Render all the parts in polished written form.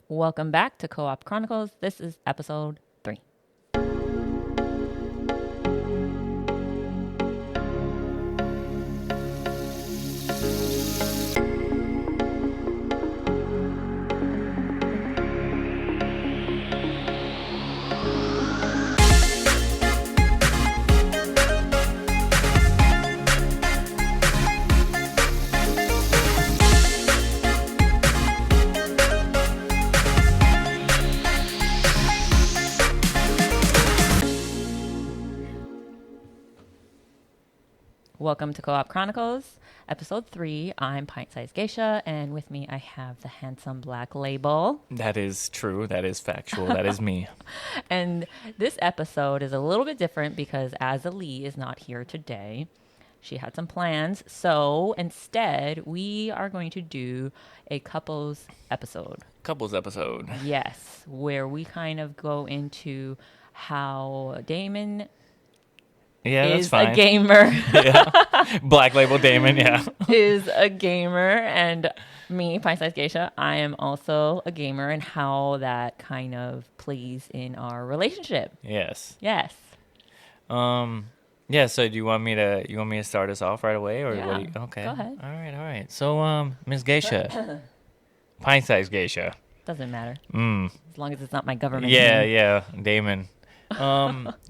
Welcome back to Co Op Chronicles. This is episode 3. Welcome to Co Op Chronicles, episode 3. I'm PintsizedGeisha, and with me I have the handsome Blacklabel. That is true. That is factual. That is me. And this episode is a little bit different because Azalee is not here today. She had some plans, so instead we are going to do a couples episode. Couples episode. Yes, where we kind of go into how Damon That's is fine. a gamer. Yeah. Black Label Damon, yeah. is a gamer, and me, Pint-Sized-Geisha, I am also a gamer, and how that kind of plays in our relationship. Yes. Yes. Yeah, so do you want me to start us off right away, or Yeah, what do you, okay. go ahead. All right. So Ms. Geisha. Pint-sized Geisha. Doesn't matter. As long as it's not my government Yeah, name. yeah, Damon.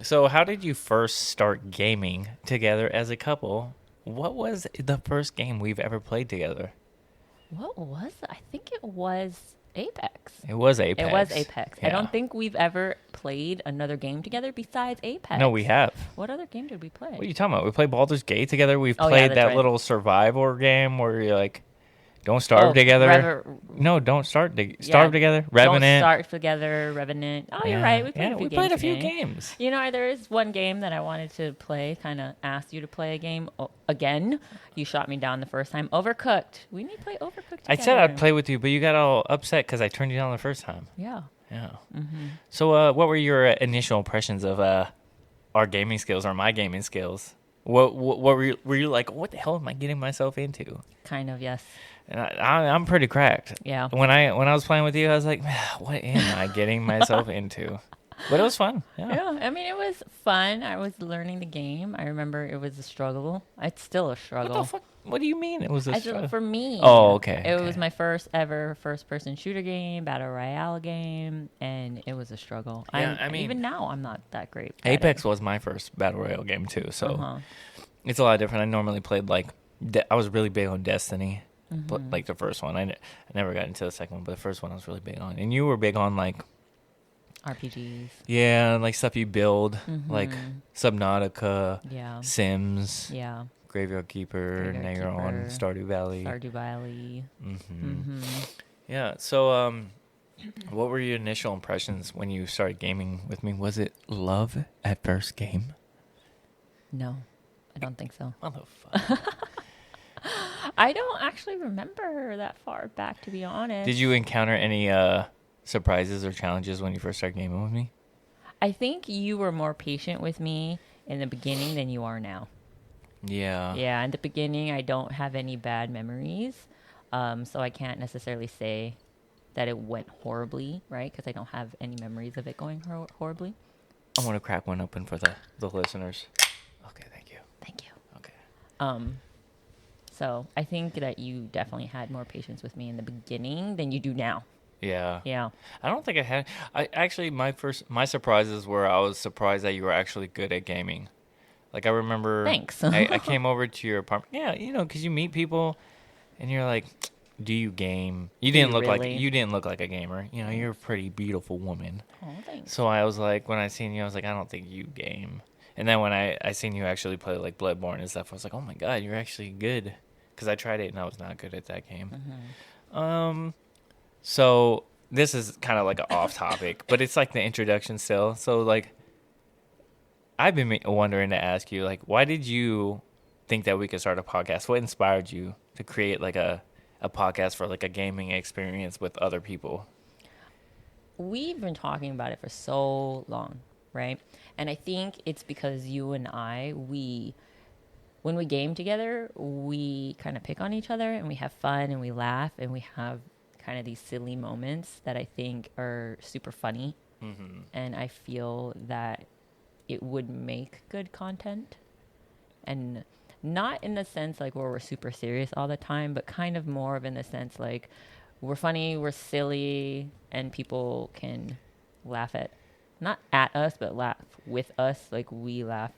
So how did you first start gaming together as a couple? What was the first game we've ever played together? What was it? I think it was Apex. It was Apex. It was Apex. I Yeah. don't think we've ever played another game together besides Apex. No, we have. What other game did we play? What are you talking about? We played Baldur's Gate together. We've Oh, yeah, played that's that right. little survival game where you're like, don't starve together. No, don't starve together. Revenant. Don't starve together. Revenant. Oh, you're right. We played a few games. games. You know, there is one game that I wanted to play, kind of asked you to play a game again. You shot me down the first time. Overcooked. We need to play Overcooked together. I said I'd play with you, but you got all upset because I turned you down the first time. Yeah. Yeah. Mm-hmm. So what were your initial impressions of our gaming skills or my gaming skills? What were you like, what the hell am I getting myself into? Kind of, yes. And I'm pretty cracked. Yeah. When I was playing with you, I was like, what am I getting myself into? But it was fun. Yeah, I mean, it was fun. I was learning the game. I remember it was a struggle. It's still a struggle. What the fuck? What do you mean it was a struggle? For me. Oh, okay. It was my first ever first-person shooter game, battle royale game, and it was a struggle. Yeah, I mean, even now, I'm not that great. Apex was my first battle royale game too, so Uh-huh. it's a lot different. I normally played I was really big on Destiny, but like the first one. I never got into the second one, but the first one I was really big on. And you were big on RPGs. yeah, like stuff you build, like Subnautica, Yeah. Sims, Yeah. Graveyard Keeper. Graveyard Now you're on Keeper, Stardew Valley. Stardew Valley. Yeah. So, what were your initial impressions when you started gaming with me? Was it love at first game? No, I don't think so. Motherfucker. I don't actually remember that far back, to be honest. Did you encounter any surprises or challenges when you first started gaming with me? I think you were more patient with me in the beginning than you are now. Yeah. Yeah, in the beginning, I don't have any bad memories, so I can't necessarily say that it went horribly, right? Because I don't have any memories of it going horribly. I want to crack one open for the listeners. Okay, thank you. Thank you. Okay. So I think that you definitely had more patience with me in the beginning than you do now. Yeah. Yeah. I don't think I had. I actually my surprises were I was surprised that you were actually good at gaming. Like I remember. Thanks. I came over to your apartment. Yeah, because you meet people, and you're like, "Do you game?" You didn't look like a gamer. You know, you're a pretty beautiful woman. Oh, thanks. So I was like, when I seen you, I was like, I don't think you game. And then when I seen you actually play like Bloodborne and stuff, I was like, oh my god, you're actually good. Because I tried it and I was not good at that game. So this is kind of like an off topic, but it's like the introduction still. So like, I've been wondering to ask you, like, why did you think that we could start a podcast? What inspired you to create like a podcast for like a gaming experience with other people? We've been talking about it for so long, right? And I think it's because you and I, when we game together, we kind of pick on each other and we have fun and we laugh and we have kind of these silly moments that I think are super funny. Mm-hmm. And I feel that it would make good content. And not in the sense like where we're super serious all the time, but kind of more of in the sense like we're funny, we're silly, and people can laugh not at us, but laugh with us like we laugh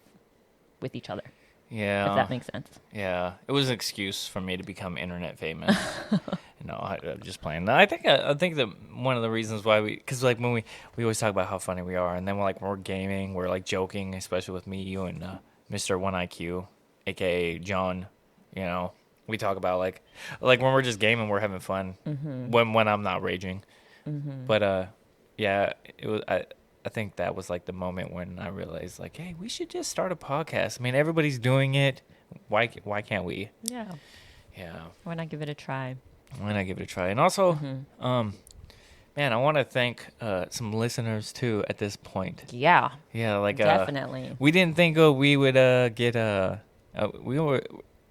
with each other. Yeah. If that makes sense. Yeah. It was an excuse for me to become internet famous. I'm just playing. No, I think that one of the reasons why because like when we always talk about how funny we are, and then when we're gaming, we're like joking, especially with me, you, and Mr. 1IQ, aka John. We talk about like when we're just gaming, we're having fun. Mm-hmm. When I'm not raging. Mm-hmm. But yeah, it was. I think that was like the moment when I realized like, hey, we should just start a podcast. I mean, everybody's doing it. Why can't we? Yeah. Yeah. Why not give it a try? Why not give it a try? And also, Mm-hmm. man, I want to thank some listeners too at this point. Yeah. Yeah, like definitely. we didn't think we would get we were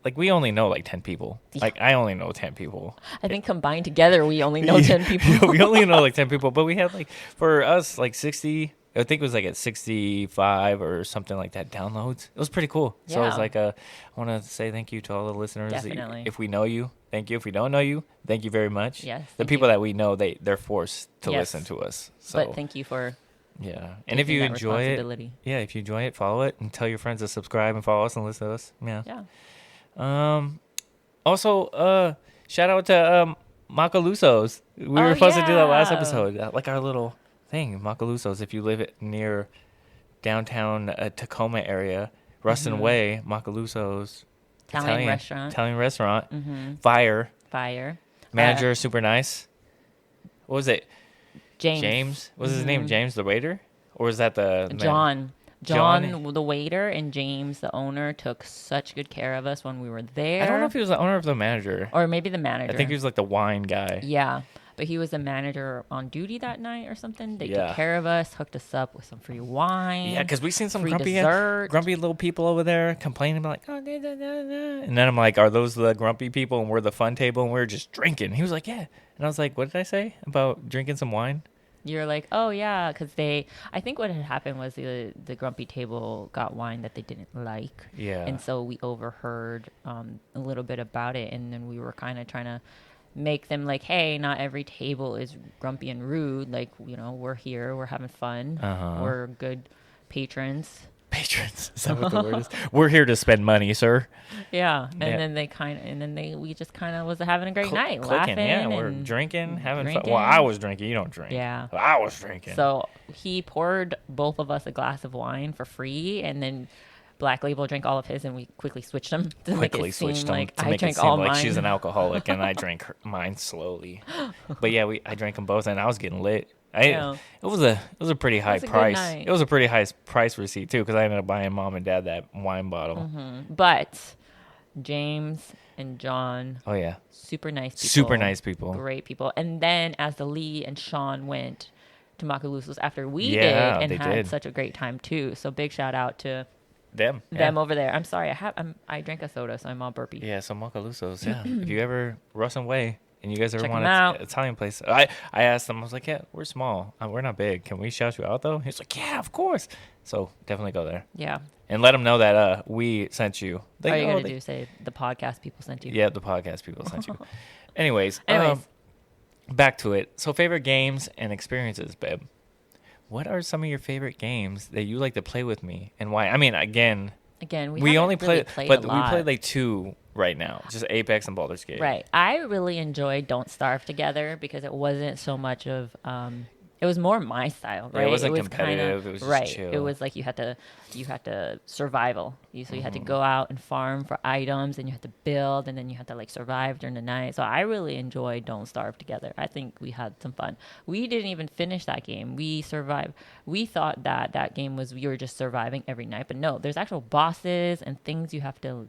like we only know like 10 people. Yeah. Like I only know 10 people. I think combined together we only know 10 people. We only know like 10 people, but we had like for us like 60. I think it was like at 65 or something like that downloads. It was pretty cool. So Yeah. it's like I want to say thank you to all the listeners. Definitely. If we know you, thank you. If we don't know you, thank you very much. Yes. The people that we know, they're forced to Yes. listen to us. So But thank you for yeah. And if you enjoy it, if you enjoy it, follow it and tell your friends to subscribe and follow us and listen to us. Yeah. Yeah. Also, shout out to Macalusos. We were supposed to do that last episode, like our little thing, Macalusos. If you live near downtown Tacoma area, Ruston Way, Macalusos, Italian restaurant, Mm-hmm. Fire. Manager, super nice. What was it? James. Was his name James the waiter, or was that the John? John, the waiter, and James, the owner, took such good care of us when we were there. I don't know if he was the owner or the manager. Or maybe the manager. I think he was like the wine guy. Yeah. But he was the manager on duty that night or something. They Yeah. took care of us, hooked us up with some free wine. Yeah, because we seen some free grumpy dessert. little people over there complaining about like, oh, da, da, da, da. And then I'm like, are those the grumpy people? And we're the fun table and we're just drinking. He was like, yeah. And I was like, what did I say about drinking some wine? You're like, oh yeah, because I think what had happened was the grumpy table got wine that they didn't like. Yeah. And so we overheard a little bit about it, and then we were kind of trying to make them like, hey, not every table is grumpy and rude. Like, we're here, we're having fun, we're good patrons. Patrons, is that what the word is? We're here to spend money, sir. Yeah, and then we just kind of was having a great night, clicking, laughing. Yeah, we're drinking, having fun. Well, I was drinking. You don't drink. Yeah, I was drinking. So he poured both of us a glass of wine for free, and then Blacklabel drank all of his, and we quickly switched them to make it seem like I drank all mine. She's an alcoholic, and I drank mine slowly. But yeah, I drank them both, and I was getting lit. It was a pretty high price. It was a pretty high price receipt too, because I ended up buying mom and dad that wine bottle. Mm-hmm. But James and John, oh yeah, super nice people, great people. And then as the Lee and Sean went to Macalusos after we did, and had such a great time too. So big shout out to them over there. I'm sorry, I drank a soda, so I'm all burpy. Yeah, so Macalusos. Yeah, if you ever Ruston Way. And you guys ever want an Italian place? I asked them. I was like, yeah, we're small. We're not big. Can we shout you out, though? He's like, yeah, of course. So definitely go there. Yeah. And let them know that we sent you. All you got to do is say the podcast people sent you. Yeah, the podcast people sent you. Anyways. Back to it. So favorite games and experiences, babe. What are some of your favorite games that you like to play with me? And why? I mean, again, we only played but we played like 2 right now, just Apex and Baldur's Gate. Right. I really enjoyed Don't Starve Together because it wasn't so much of it was more my style, right? Yeah, it wasn't competitive. It was just chill. It was like you had to survival. You had to go out and farm for items, and you had to build, and then you had to like survive during the night. So I really enjoyed Don't Starve Together. I think we had some fun. We didn't even finish that game. We survived. We thought that game was you were just surviving every night, but no, there's actual bosses and things you have to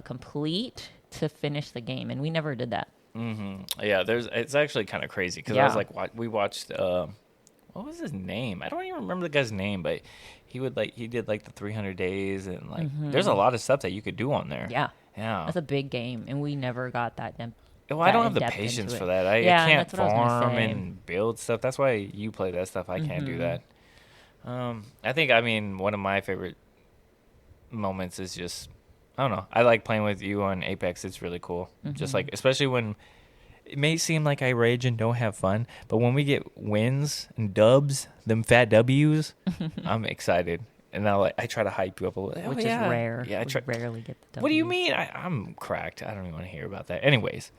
complete to finish the game, and we never did that. Mm-hmm. Yeah, it's actually kind of crazy because I was like, we watched. What was his name? I don't even remember the guy's name, but he did like the 300 days and like there's a lot of stuff that you could do on there. Yeah, yeah, that's a big game, and we never got that Well, I don't have the in-depth patience into for it. that. I Yeah, can't that's what I was gonna farm say. and build stuff. That's why you play that stuff. I can't do that. I think, I mean, one of my favorite moments is just, I don't know. I like playing with you on Apex. It's really cool. Just like, especially when it may seem like I rage and don't have fun, but when we get wins and dubs, them fat W's, I'm excited. And I try to hype you up a little. Which is rare. Yeah, We rarely get the What do you Ws. mean? I'm cracked. I don't even want to hear about that. Anyways,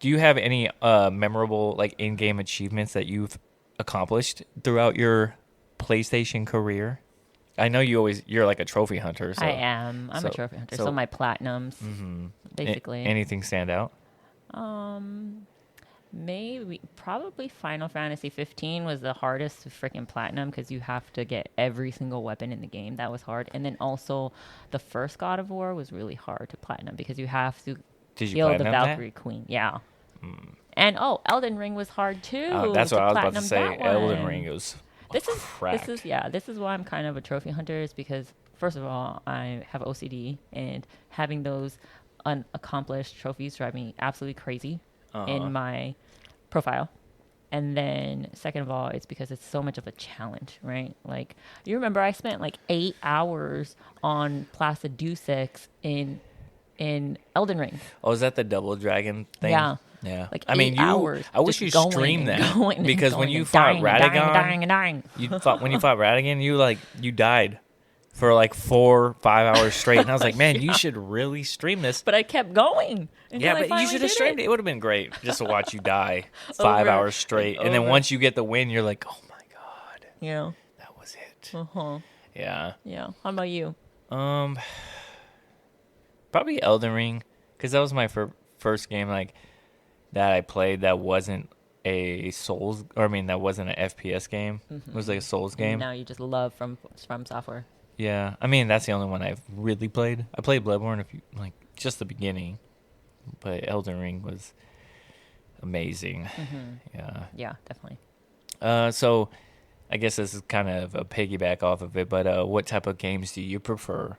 do you have any memorable like in-game achievements that you've accomplished throughout your PlayStation career? I know you're like a trophy hunter. So, I am. I'm a trophy hunter. So my platinums, basically. Anything stand out? Maybe probably Final Fantasy 15 was the hardest to freaking platinum because you have to get every single weapon in the game. That was hard. And then also the first God of War was really hard to platinum because you have to kill the Valkyrie Queen. Yeah. And Elden Ring was hard too. That's what I was about to platinum say. that Elden one. Ring was This cracked. is why I'm kind of a trophy hunter is because first of all, I have OCD and having those unaccomplished trophies drive me absolutely crazy in my profile. And then second of all, it's because it's so much of a challenge, right? Like you remember I spent like 8 hours on Placiducex in Elden Ring. Oh, is that the double dragon thing? Yeah. Yeah. Like I mean, 8 hours. I wish you streamed that because when you fought Radagon, dying. when you fought Radagon, you died for like 4-5 hours straight, and I was like, man, you should really stream this. But I kept going. Yeah, but you should have streamed it. It would have been great just to watch you die 5 Over hours straight, and then over. once you get the win, you're like, oh my god, Yeah. that was it. Uh-huh. Yeah. Yeah. How about you? Probably Elden Ring, because that was my first game like that I played that wasn't a Souls, that wasn't an FPS game. It was like a Souls game. Now you just love from software. Yeah, I mean that's the only one I've really played. I played Bloodborne just the beginning, but Elden Ring was amazing. Yeah. Yeah, definitely. So I guess this is kind of a piggyback off of it, but what type of games do you prefer?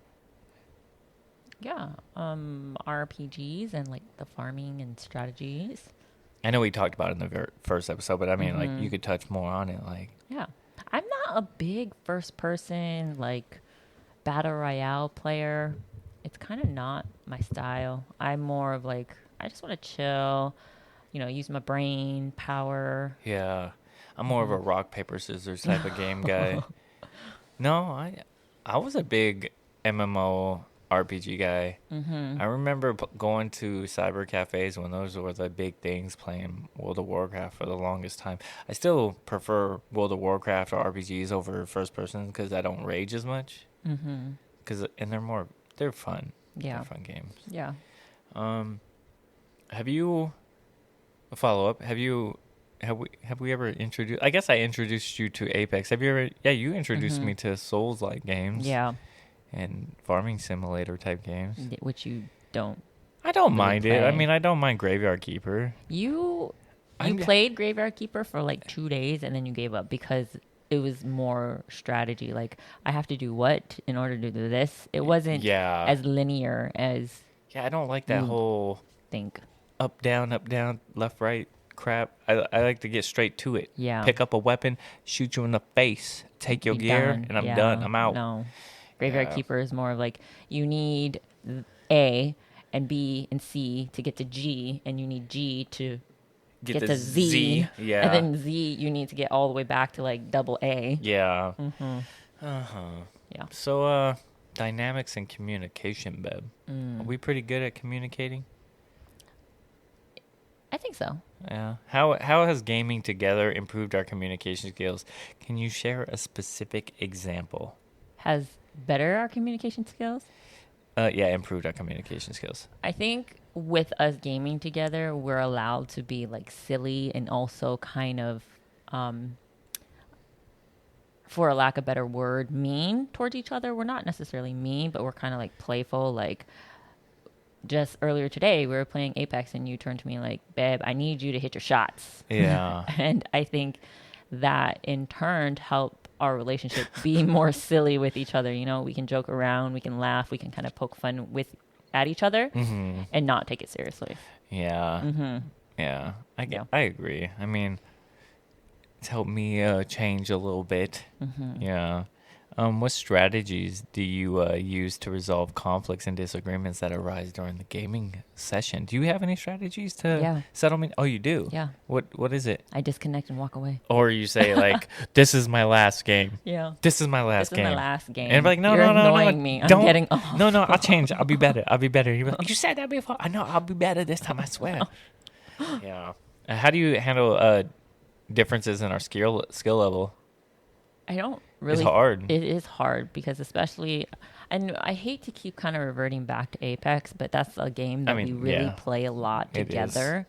Yeah, RPGs and like the farming and strategies. I know we talked about it in the first episode, but I mean, like, you could touch more on it. Like, Yeah, I'm not a big first person like battle royale player. It's kind of not my style. I'm more of like I just want to chill, use my brain power. yeah, I'm more of a rock paper scissors type of game guy. No, I was a big MMO RPG guy. I remember going to cyber cafes when those were the big things, playing World of Warcraft for the longest time. I still prefer World of Warcraft or RPGs over first person because I don't rage as much. And they're fun. Yeah. They're fun games. Yeah. Have you a follow up? Have we ever introduced? I guess I introduced you to Apex. Have you ever? Yeah, you introduced me to Souls like games. Yeah. And farming simulator type games. Which you don't. I don't really mind it. play. I mean, I don't mind Graveyard Keeper. You played Graveyard Keeper for like 2 days and then you gave up because it was more strategy. Like I have to do what in order to do this. It wasn't as linear as I don't like that whole think. up, down, left, right crap. I like to get straight to it. Yeah. Pick up a weapon, shoot you in the face, take your Be gear, done. and I'm done. I'm out. No. Graveyard Keeper is more of like you need A and B and C to get to G, and you need G to get to Z. Yeah. And then Z, you need to get all the way back to like double A. Yeah. Yeah. So, dynamics and communication, Beb. Are we pretty good at communicating? I think so. Yeah. How has gaming together improved our communication skills? Can you share a specific example? Has better our communication skills? Improved our communication skills. I think with us gaming together, we're allowed to be like silly and also kind of, for a lack of a better word, mean towards each other. We're not necessarily mean, but we're kind of like playful. Like just earlier today, we were playing Apex and you turned to me like, babe, I need you to hit your shots. Yeah. And I think that in turn helped our relationship be more silly with each other. We can joke around, we can laugh, we can kind of poke fun at each other and not take it seriously. Yeah. Mm-hmm. Yeah. Yeah. I agree. I mean, it's helped me change a little bit. Mm-hmm. Yeah. What strategies do you use to resolve conflicts and disagreements that arise during the gaming session? Do you have any strategies to Yeah. settlement? Oh, you do? Yeah. What is it? I disconnect and walk away. Or you say like, "This is my last game. Yeah. This is my last This is game." my last game. And I'm like, "No, You're no, no, annoying no, me. I'm don't. getting off. No, no, I'll change. I'll be better. I'll be better." You're like, "You said that before." I know. I'll be better this time. I swear. Yeah. How do you handle differences in our skill level? I don't really. It's hard. It is hard because especially, and I hate to keep kind of reverting back to Apex, but that's a game that we really play a lot together,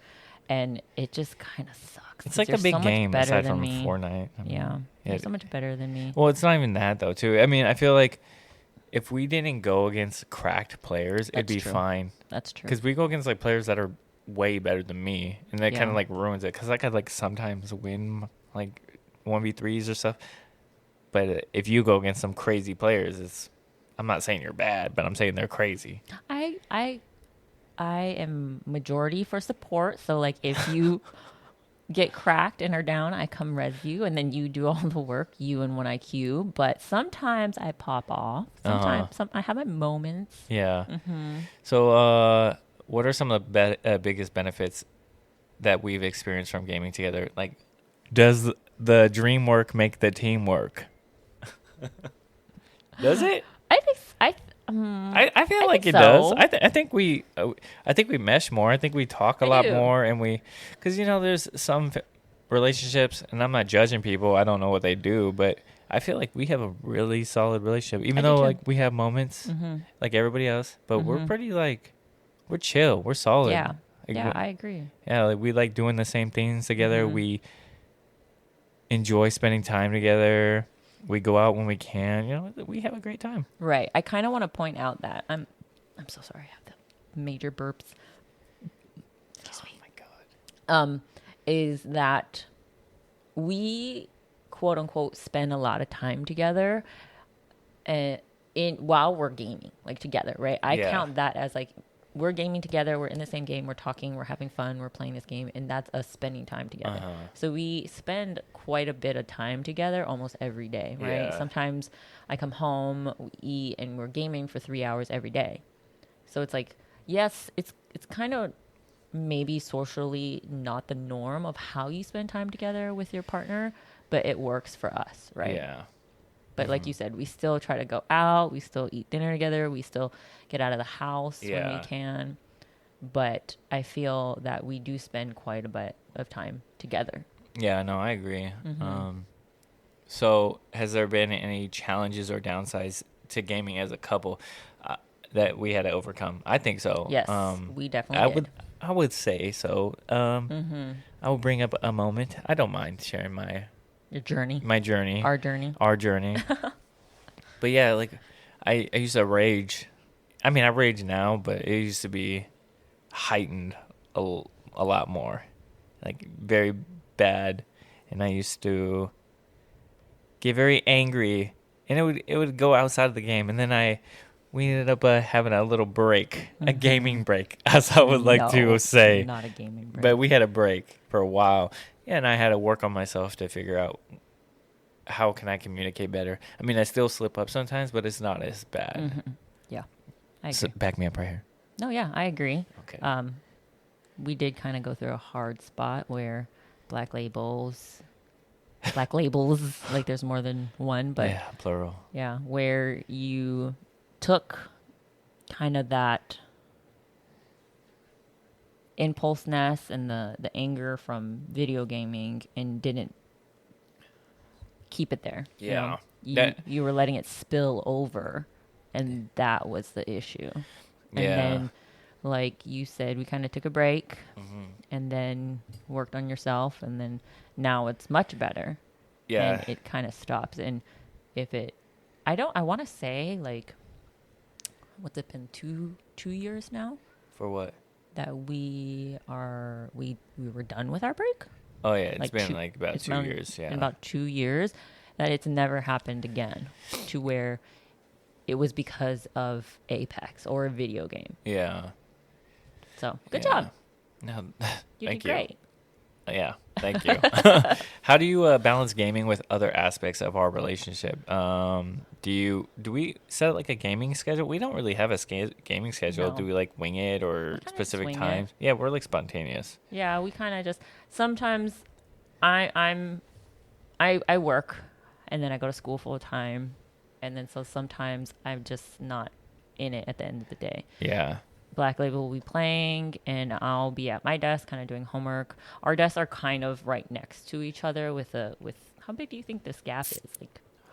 and it just kind of sucks. It's like a big game aside from Fortnite. I mean, you're so much better than me. Well, it's not even that though. Too. I mean, I feel like if we didn't go against cracked players, it'd be fine. That's true. Because we go against like players that are way better than me, and that kind of like ruins it. Because like I like sometimes win like 1v3s or stuff. But if you go against some crazy players, I'm not saying you're bad, but I'm saying they're crazy. I am majority for support. So like if you get cracked and are down, I come res you, and then you do all the work, you and 1IQ. But sometimes I pop off. Sometimes I have my moments. Yeah. Mm-hmm. So what are some of the biggest benefits that we've experienced from gaming together? Like, does the dream work make the team work? Does it? I feel like it does. I think we mesh more. I think we talk a lot more, and because there's some relationships, and I'm not judging people. I don't know what they do, but I feel like we have a really solid relationship, even though like we have moments like everybody else. But we're pretty like we're chill. We're solid. Yeah. Like, yeah, I agree. Yeah, like we like doing the same things together. We enjoy spending time together. We go out when we can. We have a great time. Right. I kind of want to point out that I'm so sorry. I have the major burps. Excuse me. Oh my God. Is that we quote unquote spend a lot of time together, while we're gaming, like together, right? I count that as like we're gaming together, we're in the same game, we're talking, we're having fun, we're playing this game, and that's us spending time together. So we spend quite a bit of time together almost every day, right? Yeah. Sometimes I come home, we eat, and we're gaming for 3 hours every day. So it's like, yes, it's kind of maybe socially not the norm of how you spend time together with your partner, but it works for us, right? Yeah. But like you said, we still try to go out. We still eat dinner together. We still get out of the house when we can. But I feel that we do spend quite a bit of time together. Yeah, no, I agree. So has there been any challenges or downsides to gaming as a couple that we had to overcome? I think so. Yes, we definitely did. I would say so. I will bring up a moment. I don't mind sharing Your journey. My journey. Our journey. Our journey. But yeah, like I used to rage. I mean, I rage now, but it used to be heightened a lot more. Like very bad. And I used to get very angry, and it would go outside of the game, and then we ended up having a little break, a gaming break, as I would like to say. Not a gaming break. But we had a break for a while. Yeah, and I had to work on myself to figure out how can I communicate better. I mean, I still slip up sometimes, but it's not as bad. Yeah, I agree. So back me up right here. No, yeah, I agree. Okay. We did kind of go through a hard spot where black labels, like there's more than one, but yeah, plural. Yeah, where you took kind of that impulseness and the anger from video gaming and didn't keep it there. Yeah. You were letting it spill over, and that was the issue. And then, like you said, we kind of took a break and then worked on yourself, and then now it's much better. Yeah. And it kind of stops. And I want to say, like, what's it been, two years now? For what? That we were done with our break. Oh yeah, it's been about 2 years. Yeah, in about 2 years, that it's never happened again, to where it was because of Apex or a video game. Yeah. So good job. No, You thank did you. great. Yeah, thank you. How do you balance gaming with other aspects of our relationship? Do we set like a gaming schedule? We don't really have a gaming schedule. Do No. we like wing it We or kind of just specific wing it. times? Yeah, we're like spontaneous. Yeah, we kind of just sometimes I work and then I go to school full time, and then so sometimes I'm just not in it at the end of the day. Yeah. Black Label will be playing, and I'll be at my desk, kind of doing homework. Our desks are kind of right next to each other. With how big do you think this gap is?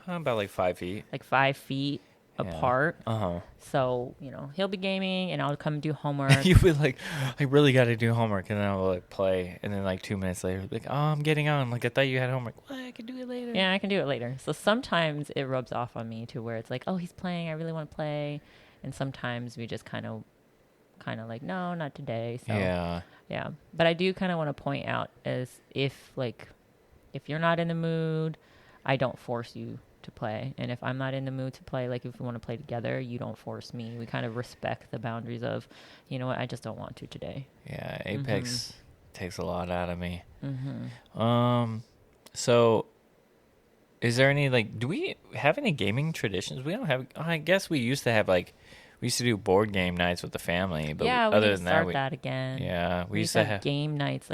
About like 5 feet. Like 5 feet Yeah. apart. Uh-huh. So he'll be gaming, and I'll come do homework. You would like, I really got to do homework, and then I'll like play, and then like 2 minutes later, like, oh, I'm getting on. Like I thought you had homework. Well, I can do it later. Yeah, I can do it later. So sometimes it rubs off on me to where it's like, oh, he's playing. I really want to play, and sometimes we just kind of like, no, not today. So yeah. But I do kind of want to point out as if you're not in the mood, I don't force you to play. And if I'm not in the mood to play, like if we want to play together, you don't force me. We kind of respect the boundaries of, you know what, I just don't want to today. Yeah, Apex takes a lot out of me. Mm-hmm. So is there any do we have any gaming traditions? We don't have. I guess we used to have we used to do board game nights with the family, but Yeah, we other need to than start that, that again. Yeah, We used to have game nights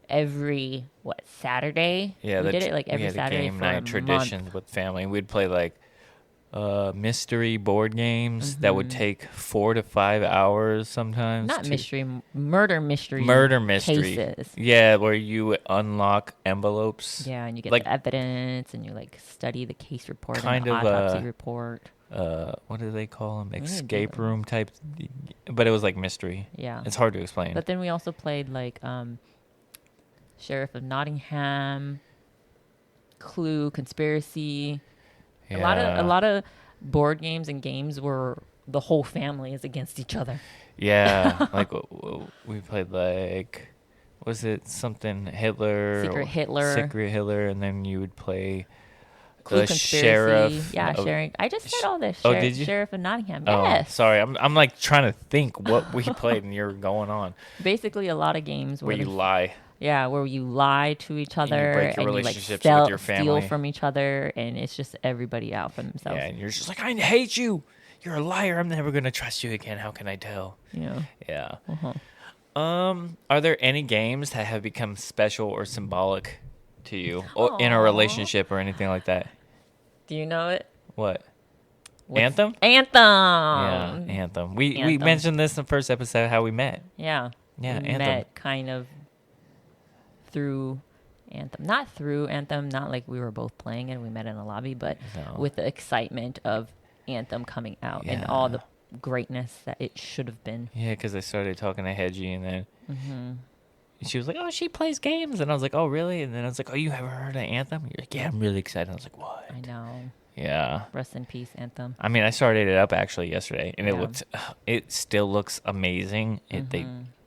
every Saturday. Yeah, we did it every we had Saturday game for a night month. traditions with family. We'd play mystery board games that would take 4 to 5 hours sometimes. Not mystery, murder mystery. Cases. Yeah, where you unlock envelopes. Yeah, and you get the evidence, and you study the case report and the autopsy report. What do they call them? Escape room type, but it was mystery. Yeah, it's hard to explain. But then we also played Sheriff of Nottingham, Clue, Conspiracy. Yeah. A lot of board games and games where the whole family is against each other. Yeah, we played was it something Hitler? Secret Hitler, and then you would play Clue, the Conspiracy. sheriff. Yeah, sharing. I just said all this. Did you? Sheriff of Nottingham. Oh, Yes. sorry. I'm trying to think what we played, and you're going on. Basically, a lot of games where you lie. Yeah, where you lie to each other, and you break your relationships with your family, steal from each other, and it's just everybody out for themselves. Yeah, and you're just I hate you. You're a liar. I'm never gonna trust you again. How can I tell? Yeah. Yeah. Uh-huh. Are there any games that have become special or symbolic to you, or in a relationship, or anything like that? Do you know it? What? Anthem? Anthem. Yeah, Anthem. We mentioned this in the first episode, how we met. Yeah. Yeah, we Anthem. met kind of through Anthem. Not through Anthem, not like we were both playing it, we met in a lobby, but with the excitement of Anthem coming out and all the greatness that it should have been. Yeah, because I started talking to Hedgie, and then she was like, oh, she plays games. And I was like, oh, really? And then I was like, oh, you haven't heard of Anthem? You're like, yeah, I'm really excited. I was like, what? I know. Yeah. Rest in peace, Anthem. I mean, I started it up actually yesterday, and it still looks amazing.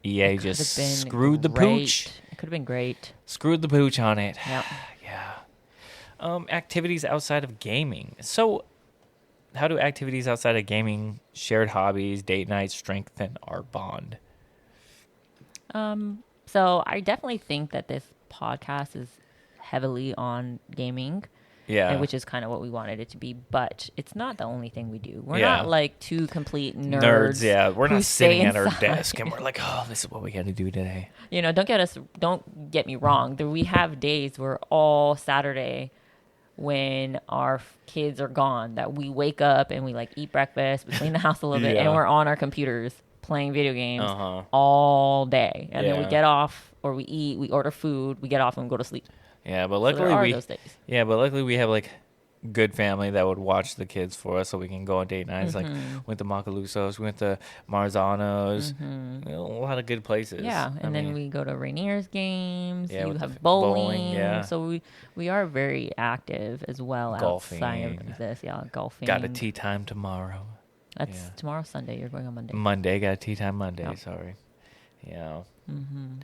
EA just screwed the pooch. It could have been great. Screwed the pooch on it. Yep. Yeah. Activities outside of gaming. So, how do activities outside of gaming, shared hobbies, date nights, strengthen our bond? So I definitely think that this podcast is heavily on gaming. Yeah. Which is kind of what we wanted it to be, but it's not the only thing we do. We're not two complete nerds. Yeah. We're not sitting at our inside. desk and we're like, oh, this is what we got to do today. Don't get me wrong. We have days where all Saturday when our kids are gone that we wake up and we eat breakfast, we clean the house a little bit, and we're on our computers playing video games all day. And then we get off, or we eat, we order food, we get off and go to sleep. Yeah, but luckily those days. Yeah, but luckily we have good family that would watch the kids for us, so we can go on date nights. Went to Macalusos, we went to Marzano's, a lot of good places. Yeah, and then we go to Rainier's games. Yeah, you have bowling. Yeah, so we are very active as well. Golfing. Outside of this. Yeah, golfing. Got a tea time tomorrow. That's tomorrow's Sunday. You're going on Monday. Monday, got a tea time Monday. Oh. Sorry. Yeah.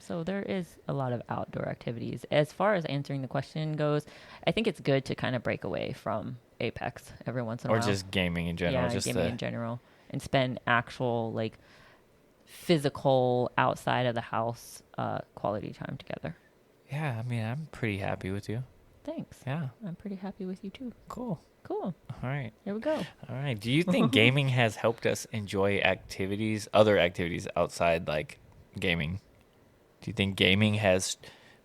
So there is a lot of outdoor activities. As far as answering the question goes, I think it's good to kind of break away from Apex every once in a while. Or just gaming in general. Yeah, gaming in general. And spend actual, physical outside of the house quality time together. Yeah, I mean, I'm pretty happy with you. Thanks. Yeah. I'm pretty happy with you too. Cool. Cool. All right. Here we go. All right. Do you think gaming has helped us enjoy other activities outside like gaming? Do you think gaming has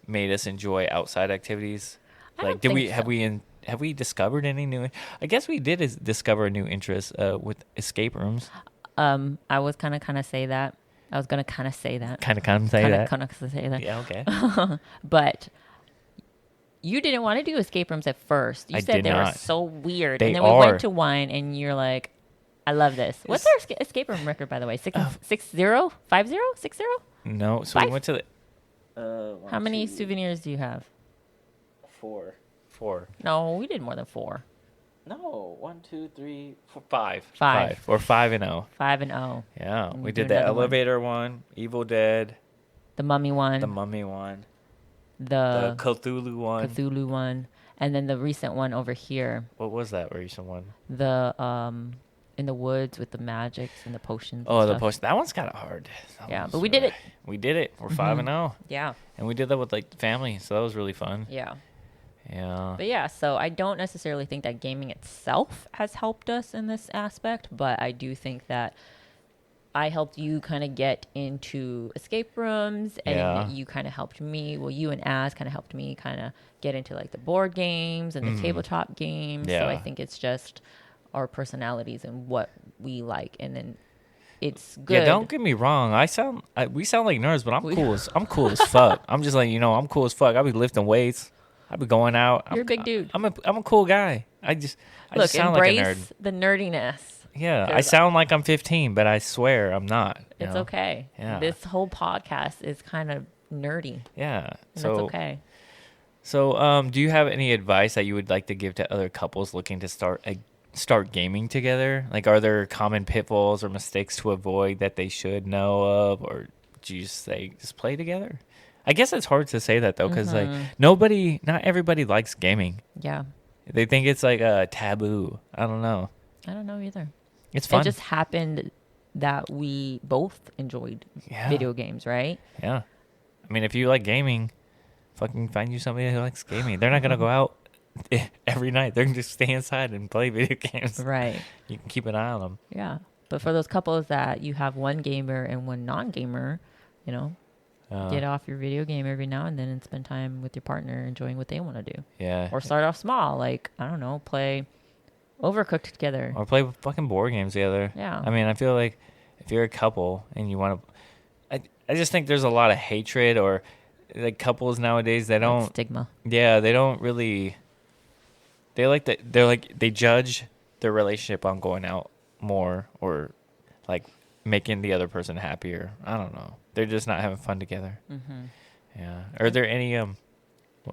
made us enjoy outside activities? I Like, don't think so. have we discovered any new? I guess we did discover a new interest with escape rooms. I was kind of say that. I was gonna kind of say that. Kind of say that. Kind of say that. Yeah. Okay. But you didn't want to do escape rooms at first. You I said did they were not. so weird, They and then we are. went to one, and you're like, "I love this." What's our escape room record, by the way? 6-0, 5-0, 6-0? No. So we Five? went to How many souvenirs do you have? 4. No, we did more than 4. No, 1, 2, 3, 4, 5. Five. Or 5-0. 5-0. Yeah, And we do did the another one. elevator one, Evil Dead, The Mummy one. the Mummy one, the the Cthulhu one. Cthulhu one, and then the recent one over here, What was that recent one? the in the woods with the magics and the potions. Oh, and the stuff. post. That one's kind of hard. Yeah, but we did it. We did it. We're 5-0, Yeah, and we did that with like family, so that was really fun. yeah. Yeah. But yeah, so I don't necessarily think that gaming itself has helped us in this aspect, but I do think that I helped you kind of get into escape rooms, and Yeah. you kind of helped me. Well, you and Az kind of helped me kind of get into like the board games and the tabletop games. So I Yeah. think it's just our personalities and what we like, and then it's good. Yeah, don't get me wrong. We sound like nerds, but I'm cool as fuck. I'm just like, I'm cool as fuck. I'll be lifting weights. I'll be going out. You're a big dude. I'm a cool guy. I just Look, sound like a nerd. embrace the nerdiness. Yeah, I 'Cause sound like I'm 15, but I swear I'm not. you It's know? okay. Yeah. This whole podcast is kind of nerdy. Yeah. And So that's okay. So, do you have any advice that you would like to give to other couples looking to start gaming together? Like, are there common pitfalls or mistakes to avoid that they should know of, or do you just say just play together? I guess it's hard to say that though, because like not everybody likes gaming. Yeah. They think it's like a taboo. I don't know. I don't know either. It's fun. It just happened that we both enjoyed Yeah. video games, right? Yeah. I mean, if you like gaming, fucking find you somebody who likes gaming. They're not gonna go out every night. They're gonna just stay inside and play video games. Right. You can keep an eye on them. Yeah. But for those couples that you have one gamer and one non-gamer, get off your video game every now and then and spend time with your partner enjoying what they want to do. Yeah. Or start off small, like, I don't know, play Overcooked together. Or play fucking board games together. Yeah. I mean, I feel like if you're a couple and you want to, I just think there's a lot of hatred, or like couples nowadays that don't. Stigma. Yeah, they don't really. They judge their relationship on going out more, or like making the other person happier. I don't know. They're just not having fun together. Mm-hmm. Yeah. Are there any I'm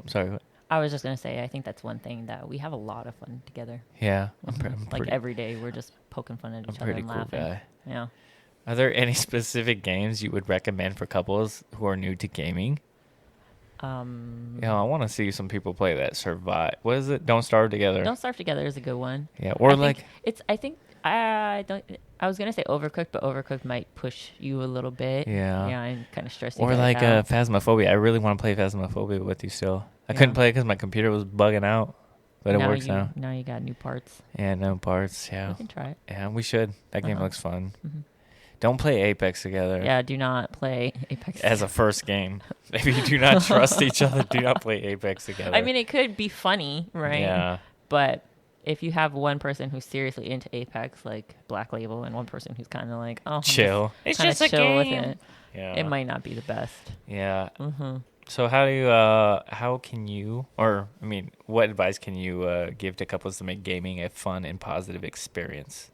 sorry. What? I was just going to say, I think that's one thing that we have a lot of fun together. Yeah. I'm Like pretty, every day, we're just poking fun at I'm each other pretty and cool laughing. guy. Yeah. Are there any specific games you would recommend for couples who are new to gaming? I want to see some people play that Survive. What is it? Don't Starve Together. Don't Starve Together is a good one. Yeah, or I was gonna say Overcooked, but Overcooked might push you a little bit. Yeah. Yeah, and kind of stress you. or guys like out. Phasmophobia. I really want to play Phasmophobia with you still. I couldn't play it because my computer was bugging out, but it works now. Now you got new parts. Yeah, no parts. Yeah, We can try it. yeah, we should. That game Uh-huh. looks fun. Mhm. Don't play Apex together. Yeah, do not play Apex. As a first game, if you do not trust each other, do not play Apex together. I mean, it could be funny, right? Yeah. But if you have one person who's seriously into Apex, like Blacklabel, and one person who's kind of like, I'm Chill. It's kinda just a chill game. with it, Yeah. it might not be the best. Yeah. Mm-hmm. So what advice can you give to couples to make gaming a fun and positive experience?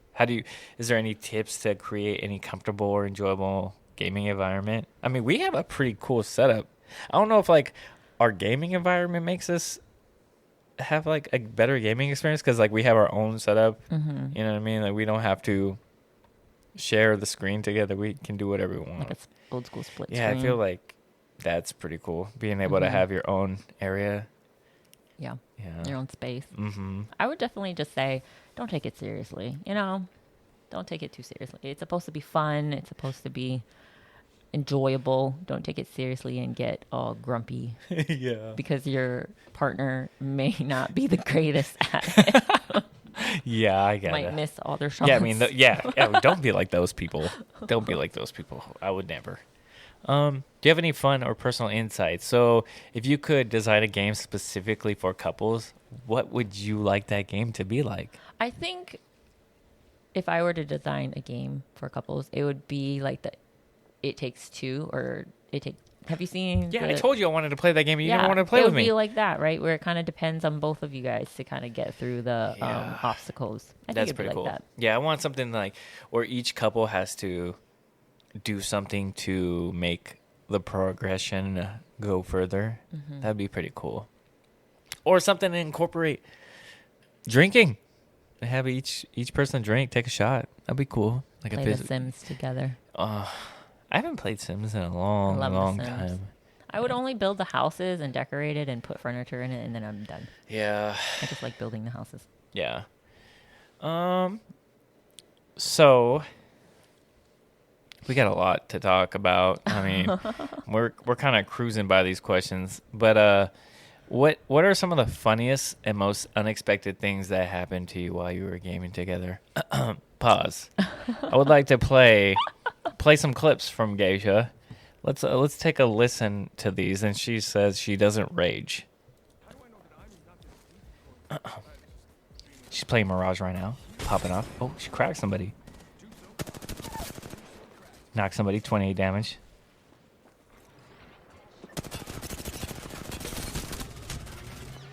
Is there any tips to create any comfortable or enjoyable gaming environment? I mean, we have a pretty cool setup. I don't know if like our gaming environment makes us have like a better gaming experience, because like we have our own setup. Mm-hmm. You know what I mean? Like we don't have to share the screen together. We can do whatever we want. Like it's old school split Yeah, screen. I feel like that's pretty cool. Being able to Mhm. have your own area. Yeah, Yeah. your own space. Mm-hmm. I would definitely just say, don't take it seriously. don't take it too seriously. It's supposed to be fun. It's supposed to be enjoyable. Don't take it seriously and get all grumpy Yeah. because your partner may not be the greatest at it. Yeah, I get Might it. miss all their shots. Yeah, I mean, don't be like those people. Don't be like those people. I would never. Do you have any fun or personal insights? So, if you could design a game specifically for couples, what would you like that game to be like? I think if I were to design a game for couples, it would be like the It Takes Two or Have you seen? Yeah, I told you I wanted to play that game, and you never wanted to play it with would me. be like that, right? Where it kind of depends on both of you guys to kind of get through the obstacles. I think That's it'd be pretty like cool. that. Yeah, I want something like where each couple has to do something to make the progression go further. Mm-hmm. That'd be pretty cool. Or something to incorporate drinking. Have each person drink, take a shot. That'd be cool. Like Play The Sims together. I haven't played Sims in a long, love The long Sims. time. I would only build the houses and decorate it and put furniture in it, and then I'm done. Yeah. I just like building the houses. Yeah. So we got a lot to talk about. I mean, we're kind of cruising by these questions, but what are some of the funniest and most unexpected things that happened to you while you were gaming together? Pause. I would like to play some clips from Geisha. Let's take a listen to these. And she says she doesn't rage. She's playing Mirage right now, popping off. Oh, she cracked somebody. Knocked somebody, 28 damage.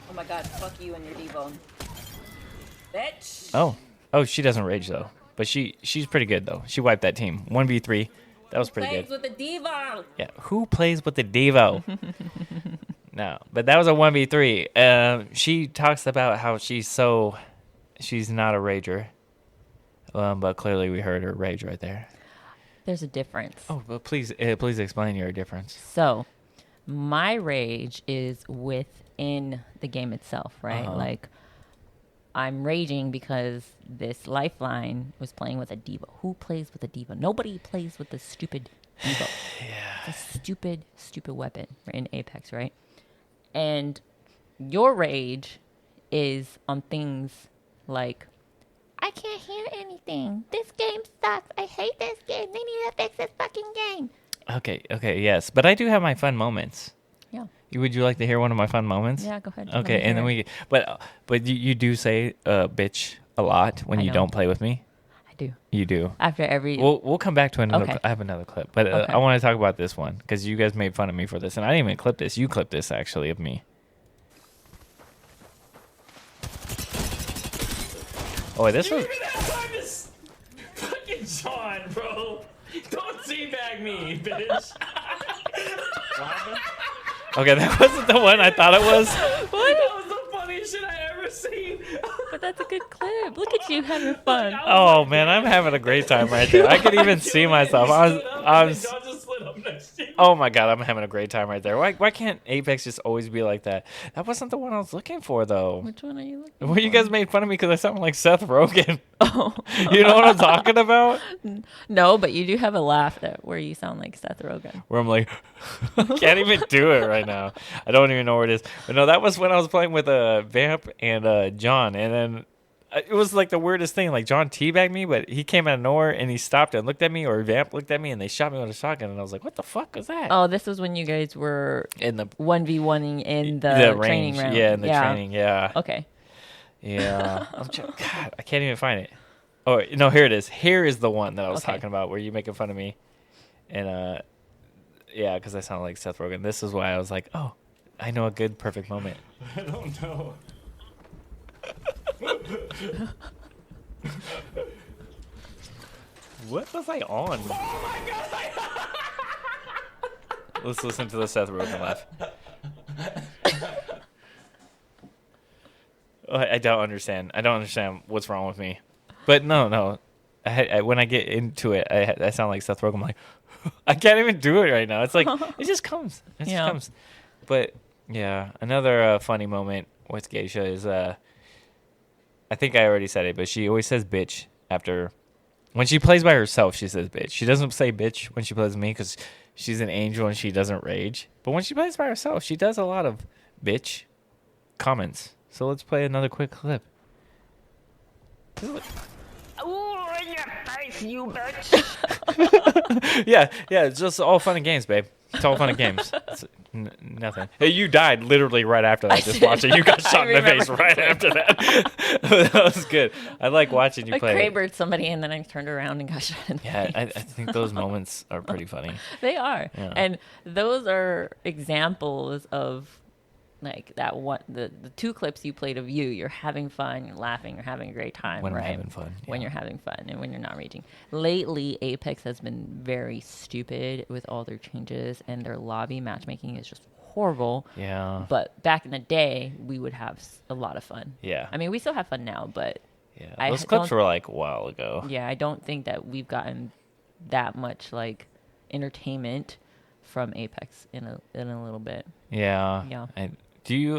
Oh my god, fuck you and your D-bone. Bitch! Oh, she doesn't rage though. But she's pretty good though. She wiped that team. 1v3. That was pretty good. with the Devo? Yeah, who plays with the Devo? No, but that was a 1v3. She talks about how she's not a rager. But clearly we heard her rage right there. There's a difference. Oh, but please explain your difference. So, my rage is within the game itself, right? Uh-huh. Like, I'm raging because this Lifeline was playing with a Devo. Who plays with a Devo? Nobody plays with the stupid Devo. Yeah. It's a stupid weapon in Apex, right? And your rage is on things like, I can't hear anything. This game sucks. I hate this game. They need to fix this fucking game. Okay, yes. But I do have my fun moments. Yeah. Would you like to hear one of my fun moments? Yeah, go ahead. Okay, and then but you do say bitch a lot when I you know. don't play with me. I do. You do. After every... We'll come back to another. Okay. I have another clip, but Okay. I want to talk about this one because you guys made fun of me for this, and I didn't even clip this. You clipped this actually of me. Oh, wait, this was. Fucking Sean, bro. Don't teabag me, bitch. Okay, that wasn't the one I thought it was. That was the funniest shit I ever seen. But that's a good clip. Look at you having fun. Oh man, I'm having a great time right there. I could even see myself. I was. John just slid up next to you. Oh my god, I'm having a great time right there. Why can't Apex just always be like that? That wasn't the one I was looking for though. Which one are you looking Well, you for? guys made fun of me because I sound like Seth Rogen. Oh. You know what I'm talking about? No, but you do have a laugh where you sound like Seth Rogen. Where I'm like, I can't even do it right now. I don't even know where it is. But no, that was when I was playing with Vamp and John, and then it was like the weirdest thing. Like John teabagged me, but he came out of nowhere and he stopped and looked at me, or Vamp looked at me, and they shot me with a shotgun, and I was like, what the fuck was that? Oh, this was when you guys were In the 1v1ing in the training range, round. yeah, in the training, yeah. Okay. Yeah. God, I can't even find it. Oh, no, here it is. Here is the one that I was Okay. talking about where you making fun of me. And, yeah, because I sound like Seth Rogen. This is why I was like, oh, I know a good, perfect moment. I don't know. What was I on? Oh my god! Let's listen to the Seth Rogen laugh. Oh, I don't understand. I don't understand what's wrong with me. But no. When I get into it, I sound like Seth Rogen. I'm like, I can't even do it right now. It's like, it just comes. It just Yeah. comes. But, yeah, another funny moment with Geisha is, I think I already said it, but she always says bitch after When she plays by herself, she says bitch. She doesn't say bitch when she plays with me because she's an angel and she doesn't rage. But when she plays by herself, she does a lot of bitch comments. So let's play another quick clip. Ooh, in your face, you bitch. Yeah, it's just all fun and games, babe. It's all fun and games. It's nothing. Hey, you died literally right after that. Just watching. You got shot in the face right after that. That was good. I like watching you I play. Krabered somebody and then I turned around and got shot in the face. I think those moments are pretty funny. They are. Yeah. And those are examples of like that one the two clips you played of you're having fun, you're laughing, you're having a great time. When I'm right? having fun, When yeah. you're having fun and when you're not raging. Lately Apex has been very stupid with all their changes and their lobby matchmaking is just horrible. Yeah. But back in the day we would have a lot of fun. Yeah. I mean we still have fun now, but Yeah. Those clips were like a while ago. yeah, I don't think that we've gotten that much like entertainment from Apex in a little bit. Yeah. Yeah. Do you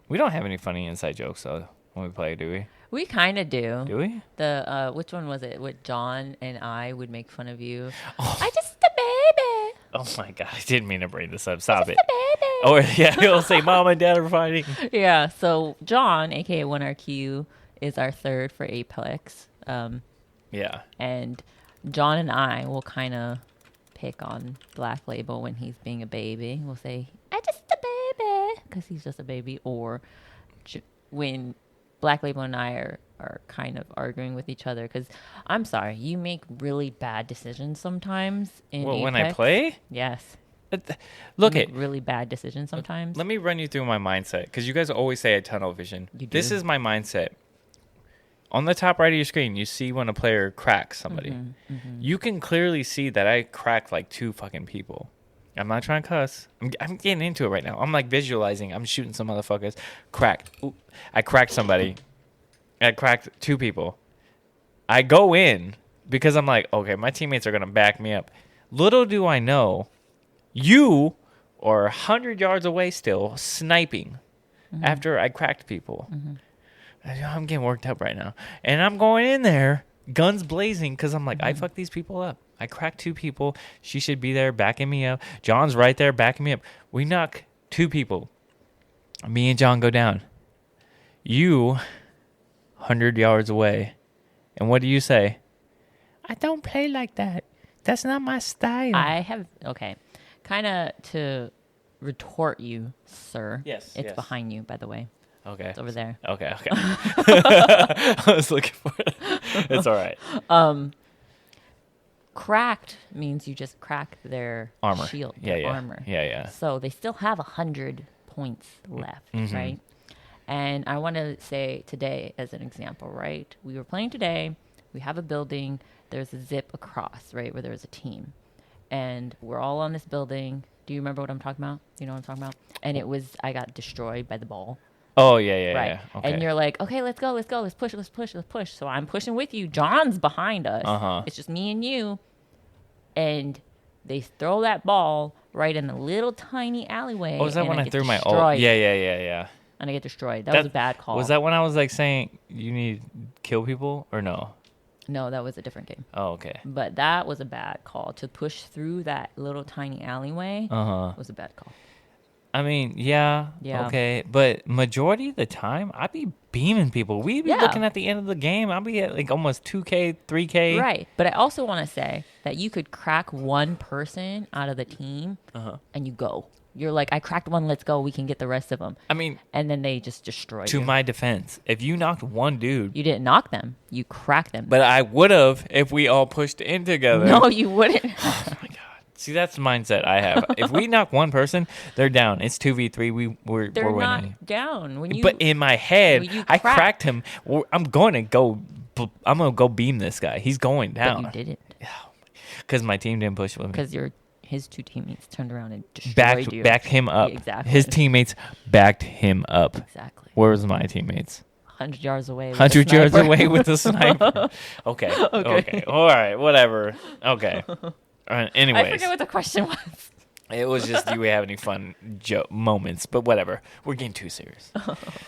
we don't have any funny inside jokes though when we play, do we? We kind of do. Do we? The which one was it? With John and I would make fun of you. Oh. I just a baby. Oh my god, I didn't mean to bring this up. Stop it. A baby. Or yeah, he'll say mom and dad are fighting. Yeah. So John, aka 1RQ, is our third for Apex. Yeah. And John and I will kind of pick on Blacklabel when he's being a baby. We'll say, I just a baby, because he's just a baby. Or when Blacklabel and I are kind of arguing with each other, because I'm sorry, you make really bad decisions sometimes in Well, Apex. when I play? Yes. Look You at make really bad decisions sometimes. let me run you through my mindset because you guys always say a tunnel vision. You This do. is my mindset. On the top right of your screen, you see when a player cracks somebody. Mm-hmm, You can clearly see that I cracked like 2 fucking people. I'm not trying to cuss. I'm getting into it right now. I'm like visualizing. I'm shooting some motherfuckers. Cracked. Ooh, I cracked somebody. I cracked 2 people. I go in because I'm like, okay, my teammates are going to back me up. Little do I know, you are 100 yards away still sniping after I cracked people. I'm getting worked up right now. And I'm going in there, guns blazing, because I'm like, I fucked these people up. I cracked 2 people. She should be there backing me up. John's right there backing me up. We knock 2 people. Me and John go down. You, 100 yards away. And what do you say? I don't play like that. That's not my style. I have, okay, kind of to retort you, sir. Yes, It's yes. behind you, by the way. Okay. It's over there. Okay. I was looking for it. It's all right. Cracked means you just crack their Armor. shield, Yeah, their yeah. armor. Yeah. So they still have 100 points left, right? And I want to say today as an example, right? We were playing today. We have a building. There's a zip across, right, where there's a team. And we're all on this building. Do you remember what I'm talking about? You know what I'm talking about? And it was, I got destroyed by the ball. Oh, yeah. Right. Okay. And you're like, okay, let's go. Let's push. So I'm pushing with you. John's behind us. Uh-huh. It's just me and you. And they throw that ball right in the little tiny alleyway. Oh, was that and when I get threw my ult? destroyed. Yeah. And I get destroyed. That was a bad call. Was that when I was like saying you need to kill people or no? No, that was a different game. Oh, okay. But that was a bad call. To push through that little tiny alleyway was a bad call. I mean, yeah. Okay. But majority of the time, I be beaming people. We be looking at the end of the game. I'll be at like almost 2K, 3K. Right. But I also want to say that you could crack one person out of the team and you go. You're like, I cracked one, let's go. We can get the rest of them. I mean, and then they just destroy you. to my defense, if you knocked one dude. You didn't knock them. You cracked them. But I would have if we all pushed in together. No, you wouldn't. Oh my god. See, that's the mindset I have. If we knock one person, they're down. It's 2v3. We're They're winning. not down. When you, But in my head, when you I crack- cracked him. I'm going to go. I'm going to go beam this guy. He's going but down. you didn't. Because my team didn't push with me. Because his 2 teammates turned around and destroyed you. Backed him up. Yeah, exactly. His teammates backed him up. Exactly. Where was my teammates? 100 yards away. with a 100 yards sniper. away with the sniper. Okay. All right. Whatever. Okay. Anyways. I forget what the question was. It was just, do we have any fun moments? But whatever. We're getting too serious.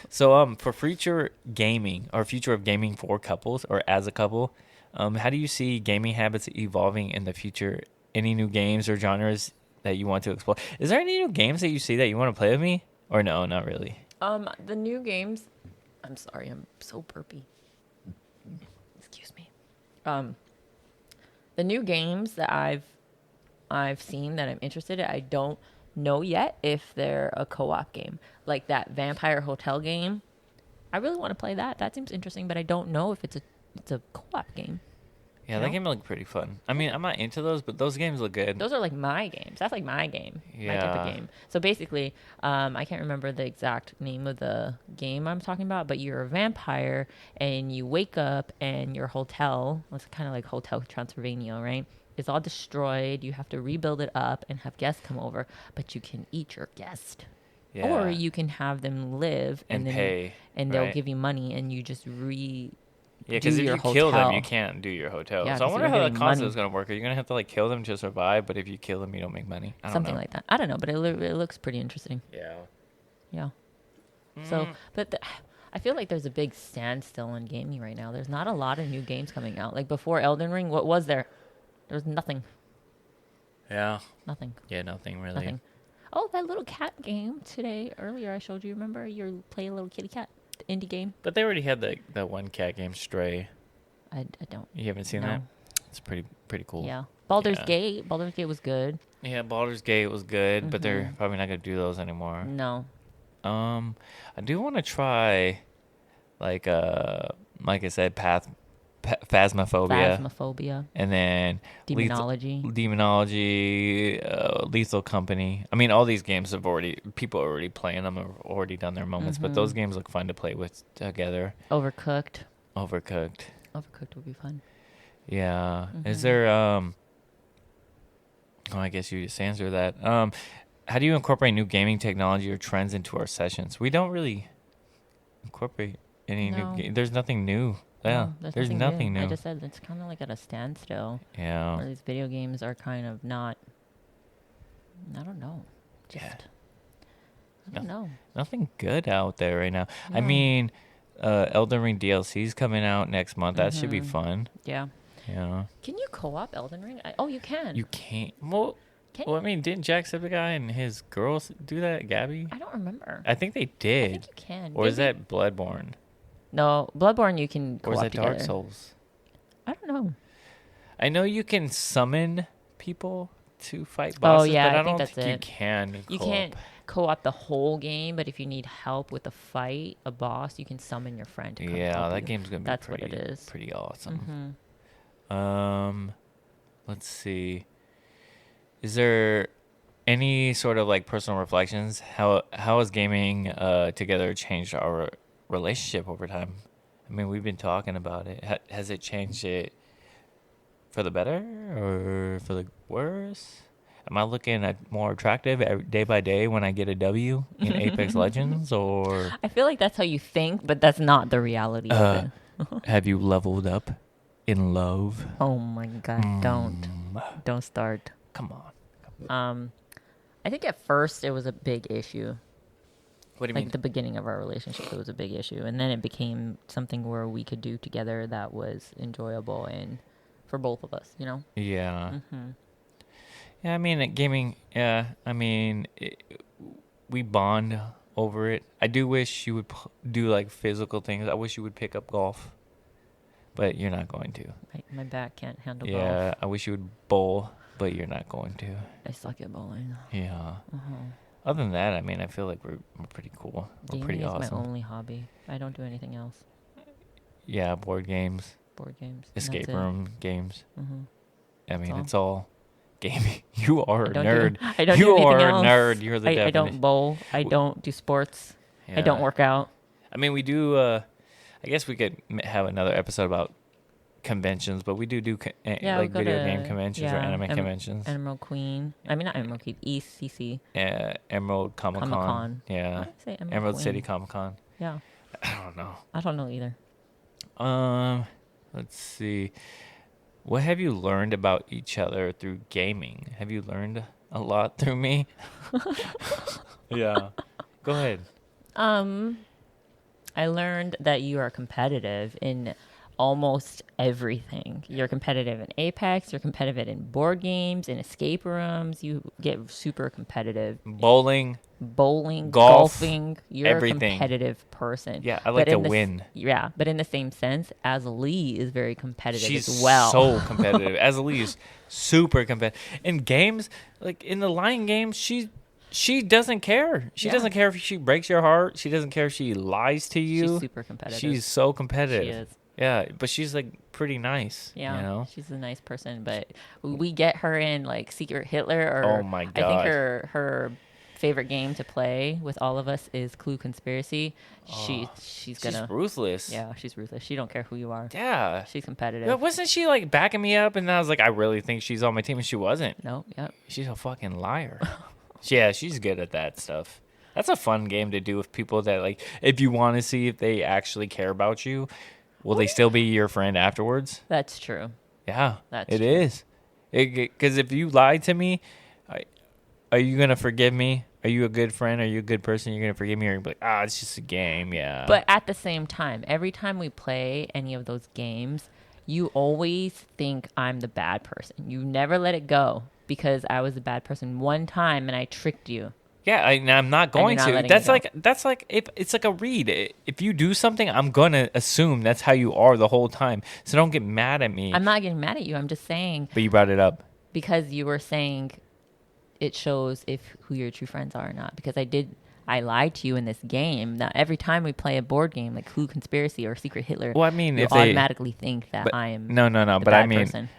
So for future gaming or future of gaming for couples or as a couple, How do you see gaming habits evolving in the future? Any new games or genres that you want to explore? Is there any new games that you see that you want to play with me? Or no, not really. The new games. I'm sorry, I'm so burpy. Excuse me. The new games that I've seen that I'm interested in, I don't know yet if they're a co-op game. Like that Vampire Hotel game. I really want to play that. That seems interesting, but I don't know if it's a co-op game. Yeah, You that know? game looked pretty fun. I mean, I'm not into those, but those games look good. Those are like my games. That's like my game. My type of Yeah. game. So basically, I can't remember the exact name of the game I'm talking about, but you're a vampire and you wake up and your hotel, it's kind of like Hotel Transylvania, right? It's all destroyed. You have to rebuild it up and have guests come over, but you can eat your guest. Yeah. Or you can have them live And then pay, and they'll right? give you money and you just Yeah, because do if your you kill them, hotel. you can't do your hotel. Yeah, so I 'cause wonder you're how that getting concept money. is going to work. Are you going to have to like kill them to survive? But if you kill them, you don't make money. I don't something know. like that. I don't know, but it looks pretty interesting. Yeah. Yeah. So, but I feel like there's a big standstill in gaming right now. There's not a lot of new games coming out. Like before Elden Ring, what was there? There was nothing. Yeah. Nothing. Yeah, nothing really. Nothing. Oh, that little cat game today, earlier I showed you. Remember? You play a little kitty cat, the indie game. But they already had the one cat game, Stray. I don't. You haven't seen No. that? It's pretty cool. Yeah. Baldur's Yeah. Gate. Baldur's Gate was good. Yeah, Baldur's Gate was good, but they're Mhm. probably not going to do those anymore. No. I do want to try, like I said, Phasmophobia. Phasmophobia. And then Demonology. Demonology, Lethal Company. I mean, all these games people are already playing them, have already done their moments, but those games look fun to play with together. Overcooked. Overcooked. Overcooked would be fun. Yeah. Is there, I guess you just answered that. How do you incorporate new gaming technology or trends into our sessions? We don't really incorporate any No. new there's nothing new. Yeah, No, there's nothing new. I just said it's kind of like at a standstill. Yeah. Where these video games are kind of not. I don't know. Just. Yeah. I don't know. Nothing good out there right now. I No. mean, Elden Ring DLC's coming out next month. That should be fun. Yeah. Yeah. Can you co-op Elden Ring? Oh, you can. You can't. Well, Can I you? mean, didn't Jacksepticeye and his girls do that, Gabby? I don't remember. I think they I did. think you can. Or is Maybe- that Bloodborne? No, Bloodborne you can Or co-op is that together. Dark Souls? I don't know. I know you can summon people to fight bosses, yeah, but I I think don't that's think you it. can. You co-op. can't co-op the whole game, but if you need help with a fight, a boss, you can summon your friend to come Yeah, help that you. game's gonna be That's pretty, what it is. pretty awesome. Mhm. Let's see. Is there any sort of like personal reflections? How has gaming together changed our relationship over time? I mean, we've been talking about it. Has it changed it for the better or for the worse? Am I looking at more attractive day by day when I get a W in Apex Legends, or I feel like that's how you think, but that's not the reality of it. have you leveled up in love? Oh my god, don't start. Come on. I think at first it was a big issue. What do you Like mean? the beginning of our relationship, it was a big issue, and then it became something where we could do together that was enjoyable and for both of us, you know. Yeah. Yeah, I mean, gaming, yeah, I mean, we bond over it. I do wish you would do, like, physical things. I wish you would pick up golf, but you're not going to. My back can't handle Yeah, golf. I wish you would bowl, but you're not going to. I suck at bowling. Yeah. Other than that, I mean, I feel like we're pretty cool. We're Gaming pretty is awesome. my only hobby. I don't do anything else. Yeah, board games, Board games. and escape that's it. room games. I mean, all. it's all gaming. You are a I don't nerd. I don't you do anything are else. a nerd. You're the I definition. don't bowl. I don't do sports. I don't Yeah. work out. I mean, we do. I guess we could have another episode about conventions, but we do Yeah, like we go video to- game conventions or yeah, anime conventions. Emerald Queen. I mean, not Emerald Queen. ECC. Emerald Comic Con. Comic-Con. Yeah. Why did I say Emerald Queen? City Comic Con. Yeah. I don't know. I don't know either. Let's see. What have you learned about each other through gaming? Have you learned a lot through me? Yeah. Go ahead. I learned that you are competitive in almost everything. You're competitive in Apex. You're competitive in board games, in escape rooms. You get super competitive. Bowling, Bowling, golf, golfing. You're everything. a competitive person. Yeah, I like But to in the win. Yeah, but in the same sense, as Lee is very competitive She's as well. so competitive. Azalee is super competitive. In games, like in the Lion games, she doesn't care. She Yeah. doesn't care if she breaks your heart. She doesn't care if she lies to you. She's super competitive. She's so competitive. She is. Yeah, but she's like pretty nice. Yeah, You know? she's a nice person, but we get her in like Secret Hitler, or Oh my I think God. her favorite game to play with all of us is Clue Conspiracy. She's She's gonna ruthless. yeah, she's ruthless. She don't care who you are. Yeah. She's competitive. Yeah, wasn't she like backing me up? And I was like, I really think she's on my team, and she wasn't. No, yep. She's a fucking liar. Yeah, she's good at that stuff. That's a fun game to do with people that like. If you want to see if they actually care about you, will they still be your friend afterwards? That's true. Yeah, That's it true. is. Because if you lied to me, are you gonna forgive me? Are you a good friend? Are you a good person? You're gonna forgive me, or you're gonna be like, it's just a game. Yeah. But at the same time, every time we play any of those games, you always think I'm the bad person. You never let it go because I was the bad person one time and I tricked you. yeah, I'm not going not to. letting That's it go. like if it's like a read. If you do something, I'm gonna assume that's how you are the whole time. So don't get mad at me. I'm not getting mad at you. I'm just saying But you brought it up. because you were saying it shows if who your true friends are or not. Because I lied to you in this game. Now every time we play a board game like Clue Conspiracy or Secret Hitler, Well, I mean, you if they automatically think that but, I am no. the But I bad mean, person.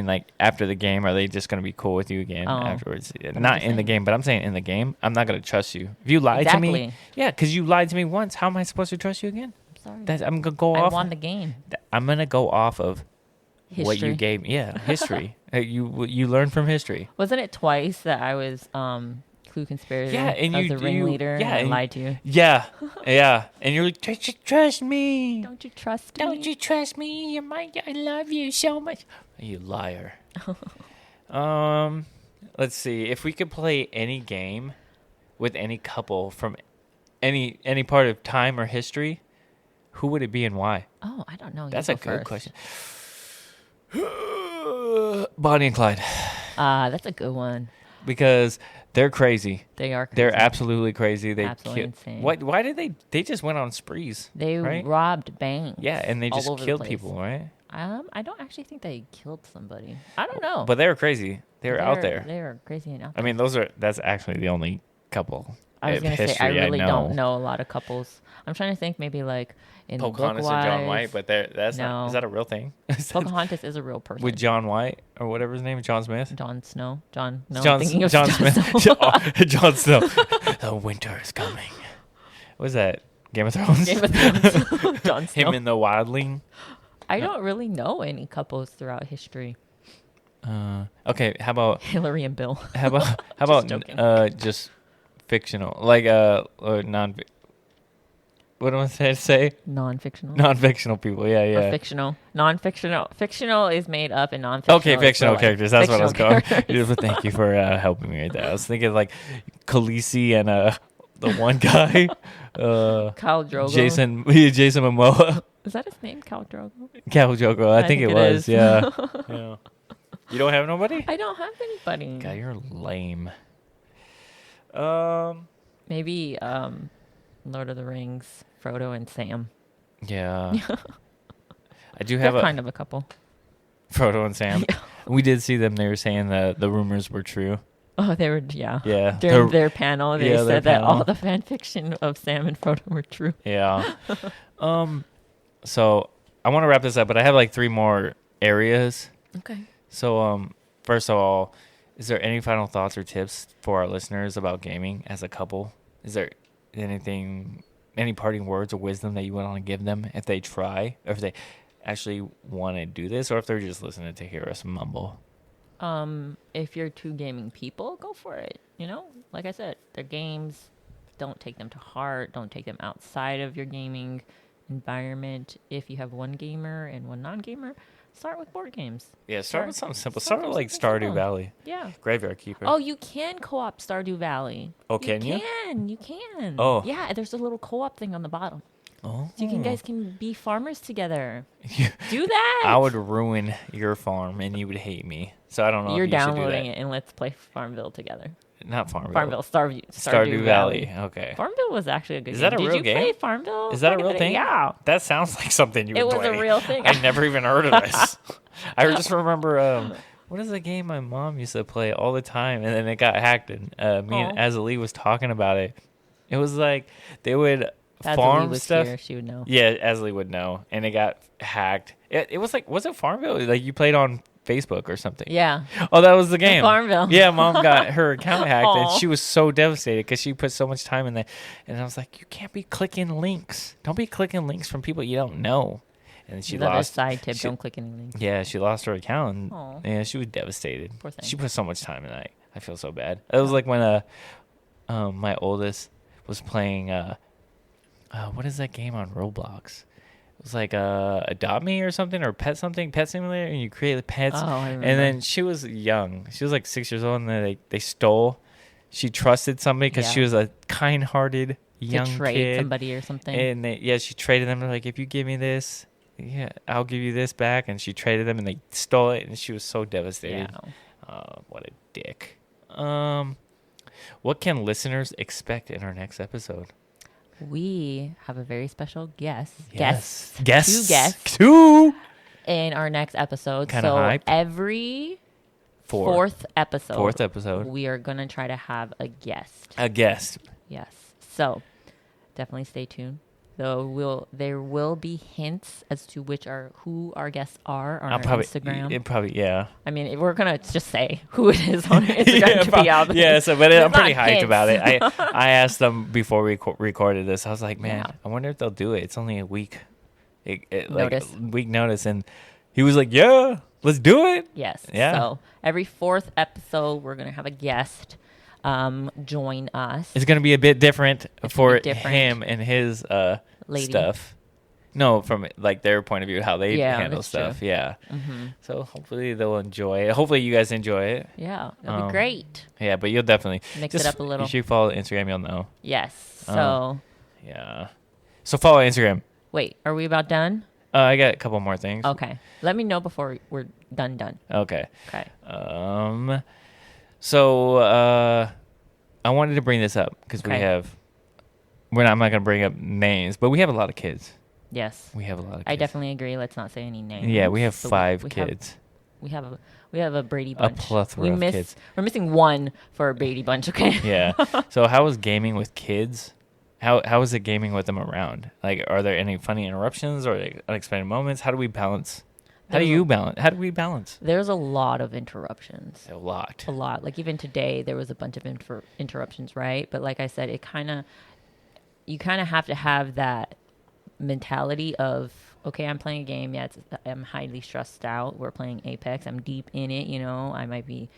like after the game, are they just gonna be cool with you again Oh. afterwards? I'm Not just in the saying. game, but I'm saying in the game, I'm not gonna trust you. If you lied to me, Exactly. yeah, because you lied to me once. How am I supposed to trust you again? I'm sorry. I'm gonna go I off. won the game. I'm gonna go off of what you History. gave me. Yeah, history. You learn from history. Wasn't it twice that I was Clue Conspirator? Yeah, and I was you the ringleader. yeah, and I and- lied to you. Yeah, yeah, and you're like, trust me. Don't you trust me? Don't you trust me? You're my. I love you so much. You liar. Let's see. If we could play any game with any couple from any part of time or history, who would it be and why? Oh, I don't know. You That's go a good first. question. Bonnie and Clyde, That's a good one. because they're crazy. They are. Crazy. They're absolutely crazy. They Absolutely kill- insane. Why did they just went on sprees? They right? robbed banks. Yeah, and they all just over the killed place. people, right? I don't actually think they killed somebody. I don't know. But they were crazy. They were out there. They were crazy and out I mean, that's actually the only couple. I was of gonna say I history really don't know a lot of couples. I'm trying to think maybe like in Pocahontas Book and John Wise. White, but that's not. No. Is that a real thing? Is that- Pocahontas is a real person. with John White or whatever his name is, John Smith. Jon Snow. John. No, John, I'm thinking of John Jon Smith. Snow. John Snow. The winter is coming. What is that? Game of Thrones. Game of Thrones. Jon Snow. Him and the wildling. I don't really know any couples throughout history. Okay, how about Hillary and Bill. how about joking. just fictional, like non. What am I trying to say? Non-fictional. Non-fictional people. Yeah, Or yeah. fictional. Non-fictional. Fictional is made up and non-fictional. Okay, is fictional for, like, characters. That's what I was going. fictional Yeah, but thank you for helping me with that. I was thinking like Khaleesi and the one guy, Khal Drogo. Jason Momoa, Is that his name? Khal Drogo? Khal Drogo. I think it was. is. Yeah. Yeah. You don't have nobody? I don't have anybody. God, you're lame. Maybe Lord of the Rings, Frodo and Sam. Yeah. I do They're have kind of a couple. Frodo and Sam. We did see them. They were saying the rumors were true. Oh, they were, yeah. Yeah. During their panel, they yeah, their said that all panel. the fan fiction of Sam and Frodo were true. Yeah. So I want to wrap this up, but I have like 3 more areas. Okay. So, first of all, is there any final thoughts or tips for our listeners about gaming as a couple? Is there any parting words or wisdom that you want to give them if they try, or if they actually want to do this, or if they're just listening to hear us mumble? If you're 2 gaming people, go for it. You know, like I said, they're games. Don't take them to heart. Don't take them outside of your gaming environment. If you have one gamer and one non-gamer, start with board games. Yeah, start with something simple. start Start with with like something Stardew simple. Valley, Yeah. Graveyard Keeper. Oh, you can co-op Stardew Valley. Oh, can you? You can. Oh. Yeah, there's a little co-op thing on the bottom. Oh. So you guys can be farmers together. Do that. I would ruin your farm and you would hate me. So I don't know You're if you should do downloading that. it and let's play Farmville together. Not Farmville. Farmville, Stardew Valley. Okay. Farmville was actually a good game. Is that a Did real you game? play Farmville? Is that a back in real the day? thing? Yeah. That sounds like something you would It was play. a real thing. I never even heard of this. I just remember, what is the game my mom used to play all the time? And then it got hacked. And me and Azalee was talking about it. It was like they would farm was stuff. Here, she would know. Yeah, Azalee would know. And it got hacked. It was like, was it Farmville? Like you played on Facebook or something. Yeah. Oh, that was the game. Farmville. Yeah, Mom got her account hacked, and Aw. she was so devastated because she put so much time in that. And I was like, you can't be clicking links. Don't be clicking links from people you don't know. And she Another lost. side tip: she- don't click anything. Yeah, she lost her account. And, Aw. yeah, she was devastated. Poor thing. She put so much time in that. I feel so bad. It was like when my oldest was playing. What is that game on Roblox? It was like Adopt Me or something, or Pet Simulator, and you create the pets. Oh, I remember. And then she was young. She was like 6 years old, and then they stole. She trusted somebody because she Yeah. was a kind-hearted young to trade kid. somebody or something. And she traded them. They're like, if you give me this, yeah, I'll give you this back. And she traded them, and they stole it, and she was so devastated. Yeah. What a dick. What can listeners expect in our next episode? We have a very special guest. Guests. Two guests Two. in our next episode. Kinda so hype. every Fourth fourth episode. we are going to try to have a guest. A guest. Yes. So definitely stay tuned. Though there will be hints as to who our guests are on our Instagram. Yeah. I mean, we're gonna just say who it is on our Instagram to be obvious. Yeah, but It's I'm pretty not hyped hints. about it. I asked them before we recorded this. I was like, man, Yeah. I wonder if they'll do it. It's only a week, Notice. week notice, and he was like, yeah, let's do it. Yes. Yeah. So every fourth episode, we're gonna have a guest join us. It's gonna be a bit different for different. him and his Lady. stuff. No, from like their point of view, how they handle that's stuff. true. Yeah. Mm-hmm. So hopefully they'll enjoy it. Hopefully you guys enjoy it. Yeah, it'll be great. Yeah, but you'll definitely Mix it up a little. If you follow Instagram, you'll know. Yes. So Yeah. So follow Instagram. wait, are we about done? I got a couple more things. Okay. Let me know before we're done. Okay. Okay. So I wanted to bring this up because Okay. I'm not gonna bring up names, but we have a lot of kids. Yes. We have a lot of kids. I definitely agree. Let's not say any names. Yeah, we have So 5 we kids. We have a Brady bunch. plethora of kids. We're missing one for a Brady bunch. Okay. Yeah. So how is gaming with kids? How is it gaming with them around? Like, are there any funny interruptions or like, unexpected moments? How do we balance? How do we balance? There's a lot of interruptions. A lot. A lot. Like even today, there was a bunch of interruptions, right? But like I said, you kind of have to have that mentality of, okay, I'm playing a game. Yeah, I'm highly stressed out. We're playing Apex. I'm deep in it. You know, I might be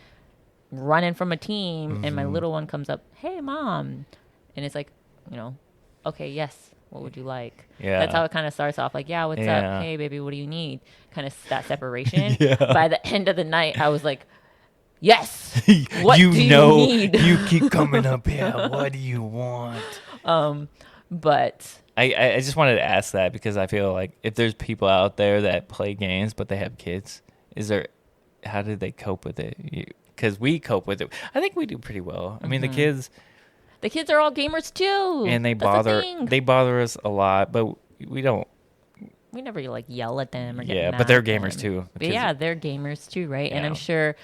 running from a team, and my little one comes up, "Hey, mom," and it's like, you know, okay, yes. What would you like? Yeah. That's how it kind of starts off. Like, yeah, what's Yeah. up? Hey, baby, what do you need? Kind of that separation. Yeah. By the end of the night, I was like, yes. What you do you know, need? you keep coming up here. What do you want? But I just wanted to ask that because I feel like if there's people out there that play games but they have kids, how did they cope with it? Because we cope with it. I think we do pretty well. I mean, the kids are all gamers too. and they That's the thing. bother us a lot, but we don't. We never like yell at them or get Yeah, mad but they're at them. gamers too. The But kids- yeah, they're gamers too, right? And Yeah. I'm sure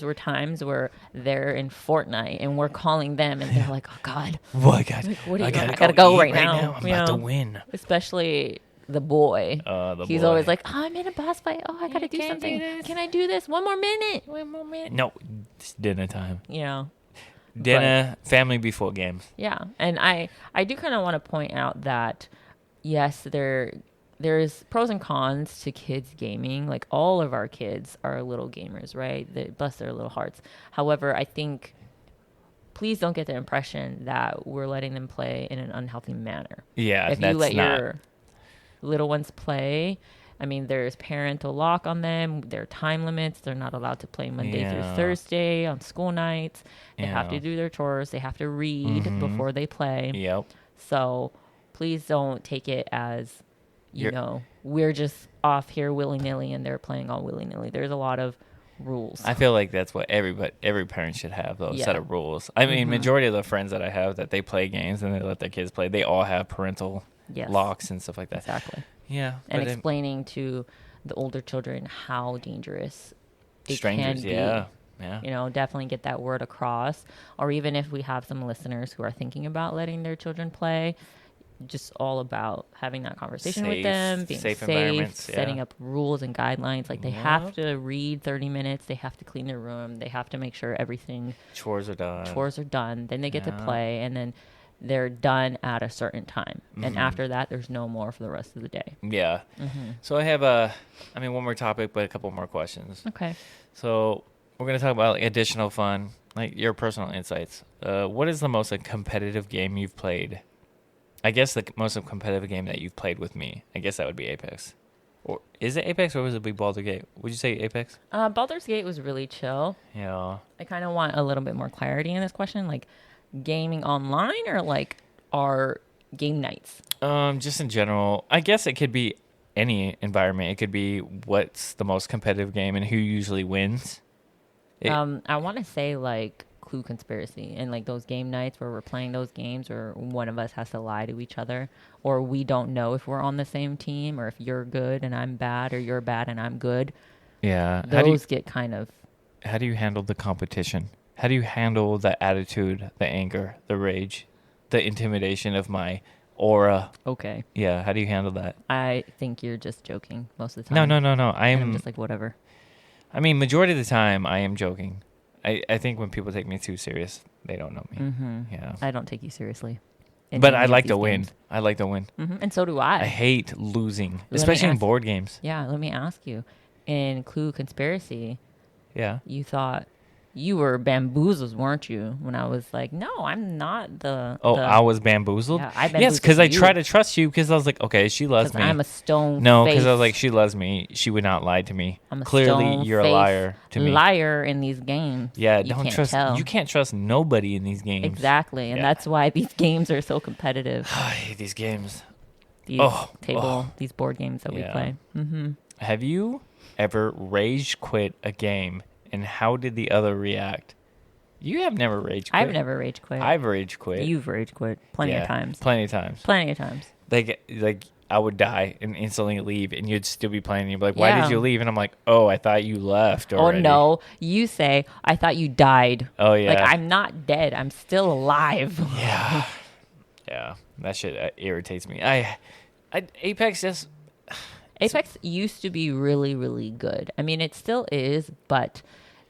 were times where they're in Fortnite and we're calling them and they're like, oh God, Well, I got. Like, what do I you- gotta I gotta go eat right now, I'm you about to know? win. especially the boy. He's boy. always like, oh, I'm in a boss fight. Oh, I gotta do can't do something. this. Can I do this? One more minute. No, it's dinner time. You know. Dinner, family before games. Yeah, and I do kind of want to point out that yes, there's pros and cons to kids gaming. Like all of our kids are little gamers, right? They bless their little hearts. However, I think please don't get the impression that we're letting them play in an unhealthy manner. Yeah, If you that's let not. your little ones play, I mean, there's parental lock on them. There are time limits. They're not allowed to play Monday Yeah. through Thursday on school nights. They have Yeah. to do their chores. They have to read before they play. Yep. So please don't take it as, You're- we're just off here willy-nilly and they're playing all willy-nilly. There's a lot of rules. I feel like that's what every parent should have, though, a set Yeah. of rules. I mean, majority of the friends that I have that they play games and they let their kids play, they all have parental Yes. locks and stuff like that. Exactly. Yeah. And but explaining to the older children how dangerous it strangers, can be. yeah. Yeah. Definitely get that word across. Or even if we have some listeners who are thinking about letting their children play, just all about having that conversation with them, being safe safe, environments, setting yeah. up rules and guidelines. Like they Yep. have to read 30 minutes, they have to clean their room, they have to make sure everything Chores are done. chores are done. Then they get to Yeah. play, and then they're done at a certain time. And Mm-hmm. after that, there's no more for the rest of the day. Yeah. Mm-hmm. So I have one more topic, but a couple more questions. Okay. So we're going to talk about like, additional fun, like your personal insights. What is the most competitive game you've played? I guess the most competitive game that you've played with me. I guess that would be Apex. Or is it Apex or was it Baldur's Gate? Would you say Apex? Baldur's Gate was really chill. Yeah. I kind of want a little bit more clarity in this question, like gaming online or like our game nights. Just in general, I guess it could be any environment. It could be what's the most competitive game and who usually wins. I want to say like Clue Conspiracy and like those game nights where we're playing those games or one of us has to lie to each other or we don't know if we're on the same team or if you're good and I'm bad or you're bad and I'm good. Yeah. Those get kind of... How do you handle the competition? How do you handle the attitude, the anger, the rage, the intimidation of my aura? Okay. Yeah. How do you handle that? I think you're just joking most of the time. No. And I'm just like, whatever. I mean, majority of the time, I am joking. I think when people take me too serious, they don't know me. Mm-hmm. Yeah. I don't take you seriously. in But any I of like these to win. games. I like to win. And so do I. I hate losing, me especially in ask- board games. Yeah, let me ask you. In Clue Conspiracy, Yeah. you thought you were bamboozled, weren't you? When I was like, no, I'm not the... Oh, the, I was bamboozled? Yeah, I Yes, bamboozled because I you. try to trust you because I was like, okay, she loves 'cause me. I'm a stone No, face. because I was like, she loves me. She would not lie to me. I'm a Clearly, stone you're a face liar to me. liar in these games. Yeah, You don't can't trust. tell. You can't trust nobody in these games. Exactly, and Yeah. that's why these games are so competitive. I hate these games. These these board games that we Yeah. play. Mm-hmm. Have you ever rage quit a game, and how did the other react? You have never rage quit. I've never rage quit. I've rage quit. You've rage quit plenty of times. Plenty of times. Plenty of times. Like I would die and instantly leave, and you'd still be playing. And you'd be like, "Why Yeah. did you leave?" And I'm like, "Oh, I thought you left already." Oh no, you say I thought you died. Oh yeah. Like I'm not dead. I'm still alive. Yeah. Yeah. That shit irritates me. I Apex just. Apex used to be really, really good. I mean, it still is, but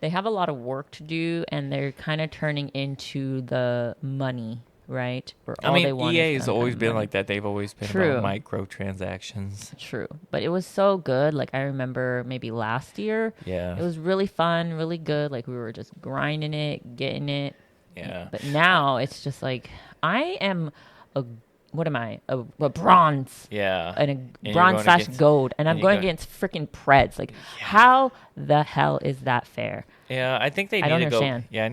they have a lot of work to do, and they're kind of turning into the money, right? Where I all mean, they want EA is has kind of always been money. like that. They've always been True. about microtransactions. True, but it was so good. Like I remember maybe last year, Yeah. it was really fun, really good. Like we were just grinding it, getting it. Yeah. But now it's just like I am what am I? A bronze. Yeah. And And a you're bronze going / against- gold, and I'm and you're going going- against freaking Preds. Like, how the hell is that fair? Yeah, I think they I need don't to go. understand. Yeah,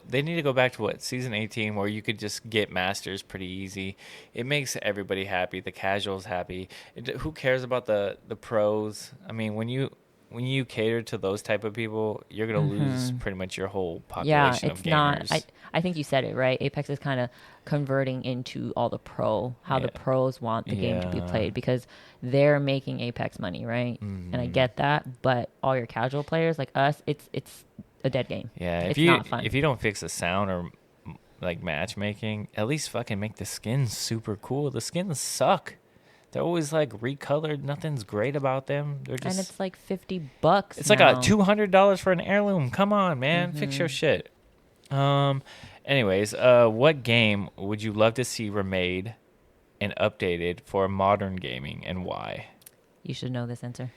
They need to go back to what season 18, where you could just get masters pretty easy. It makes everybody happy. The casuals happy. Who cares about the pros? I mean, when you cater to those type of people, you're gonna lose pretty much your whole population Yeah, of it's gamers. not. I think you said it right. Apex is kind of converting into all the how the Yeah. pros want the game to be Yeah. played because they're making Apex money, right? And I get that, but all your casual players like us, it's a dead game. Yeah, it's if you not fun. if you don't fix the sound or like matchmaking, at least fucking make the skins super cool. The skins suck. They're always like recolored. Nothing's great about them. They're just. And it's like $50. It's like now. a $200 for an heirloom. Come on, man, fix Mm-hmm. your shit. Anyways, what game would you love to see remade and updated for modern gaming, and why? You should know this answer.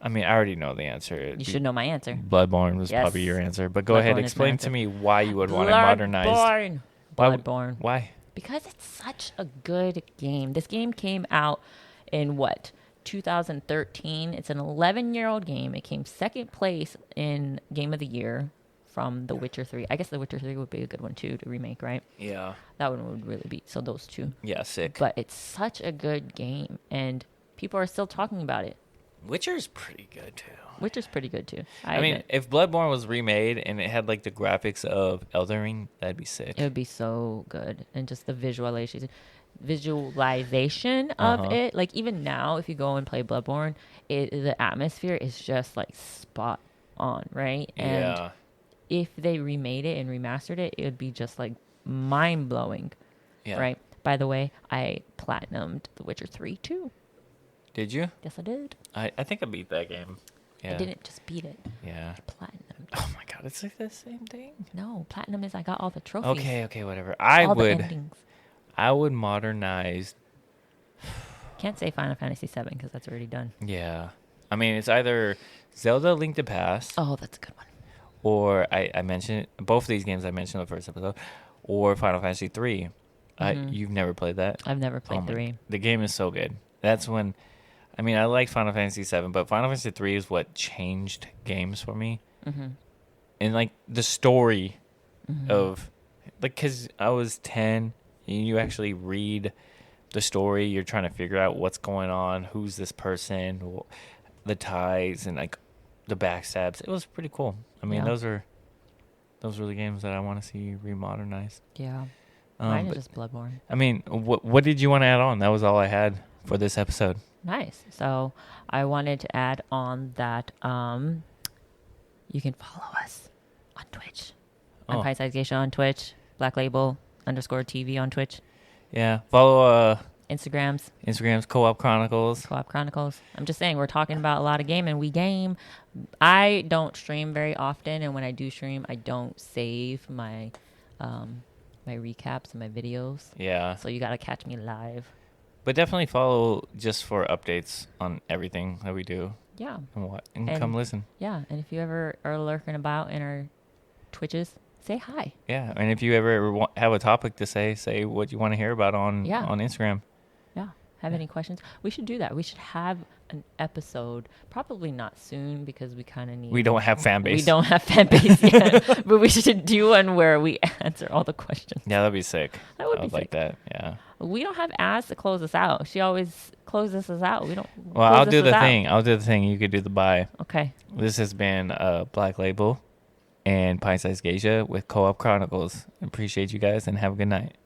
I mean, I already know the answer. You should know my answer. Bloodborne was Yes. probably your answer, but go ahead, Bloodborne is my explain answer. to me why you would want it modernized. Bloodborne. Why would- Bloodborne. Why? Because it's such a good game. This game came out in 2013. It's an 11-year-old game. It came second place in Game of the Year from The Witcher 3. I guess The Witcher 3 would be a good one too to remake, right? Yeah. That one would really be. So those two. Yeah, sick. But it's such a good game, and people are still talking about it. Witcher's pretty good too. Witcher's pretty good too. I mean, if Bloodborne was remade and it had like the graphics of Elden Ring, that'd be sick. it would be so good, and just the visualization of it. Like even now, if you go and play Bloodborne, the atmosphere is just like spot on, right? And Yeah. if they remade it and remastered it, it would be just like mind blowing, Yeah. right? By the way, I platinumed The Witcher 3 too. Did you? Yes, I did. I think I beat that game. Yeah. I didn't just beat it. Yeah. Platinum. Oh my god, it's like the same thing. No, platinum is I got all the trophies. Okay, whatever. all the endings. I would modernize. Can't say Final Fantasy 7 because that's already done. Yeah. I mean, it's either Zelda Link to Past Oh, that's a good one. or I mentioned both of these games I mentioned in the first episode, or Final Fantasy 3. You've never played that? I've never played Oh my- 3. The game is so good. That's when, I mean, I like Final Fantasy 7, but Final Fantasy 3 is what changed games for me. And like the story of, like, because I was 10, and you actually read the story, you're trying to figure out what's going on, who's this person, the ties, and like the backstabs. It was pretty cool. I mean, Yeah. those were the games that I want to see remodernized. Yeah. Mine is But, just Bloodborne. I mean, what did you want to add on? That was all I had for this episode. Nice. So I wanted to add on that you can follow us on Twitch. Oh. PintsizedGeisha on Twitch. Blacklabel_TV on Twitch. Yeah, follow Instagrams. Co Op Chronicles. Co Op Chronicles. I'm just saying, we're talking about a lot of gaming. We game. I don't stream very often, and when I do stream, I don't save my my recaps and my videos. Yeah, So you got to catch me live. but definitely follow just for updates on everything that we do Yeah. and And- come listen. Yeah. And if you ever are lurking about in our Twitches, say hi. Yeah, and if you ever have a topic to say what you want to hear about on Instagram. Yeah. Have any questions? We should do that. We should have an episode, probably not soon because we kind of need. We don't have fan base. We don't have fan base yet, but we should do one where we answer all the questions. Yeah, that'd be sick. That would I be would like sick. that. Yeah. We don't have Az to close us out. She always closes us out. We don't. Well, close I'll do us the out. thing. I'll do the thing. You could do the bye. Okay. This has been Black Label and PintsizedGeisha with Co Op Chronicles. Appreciate you guys and have a good night.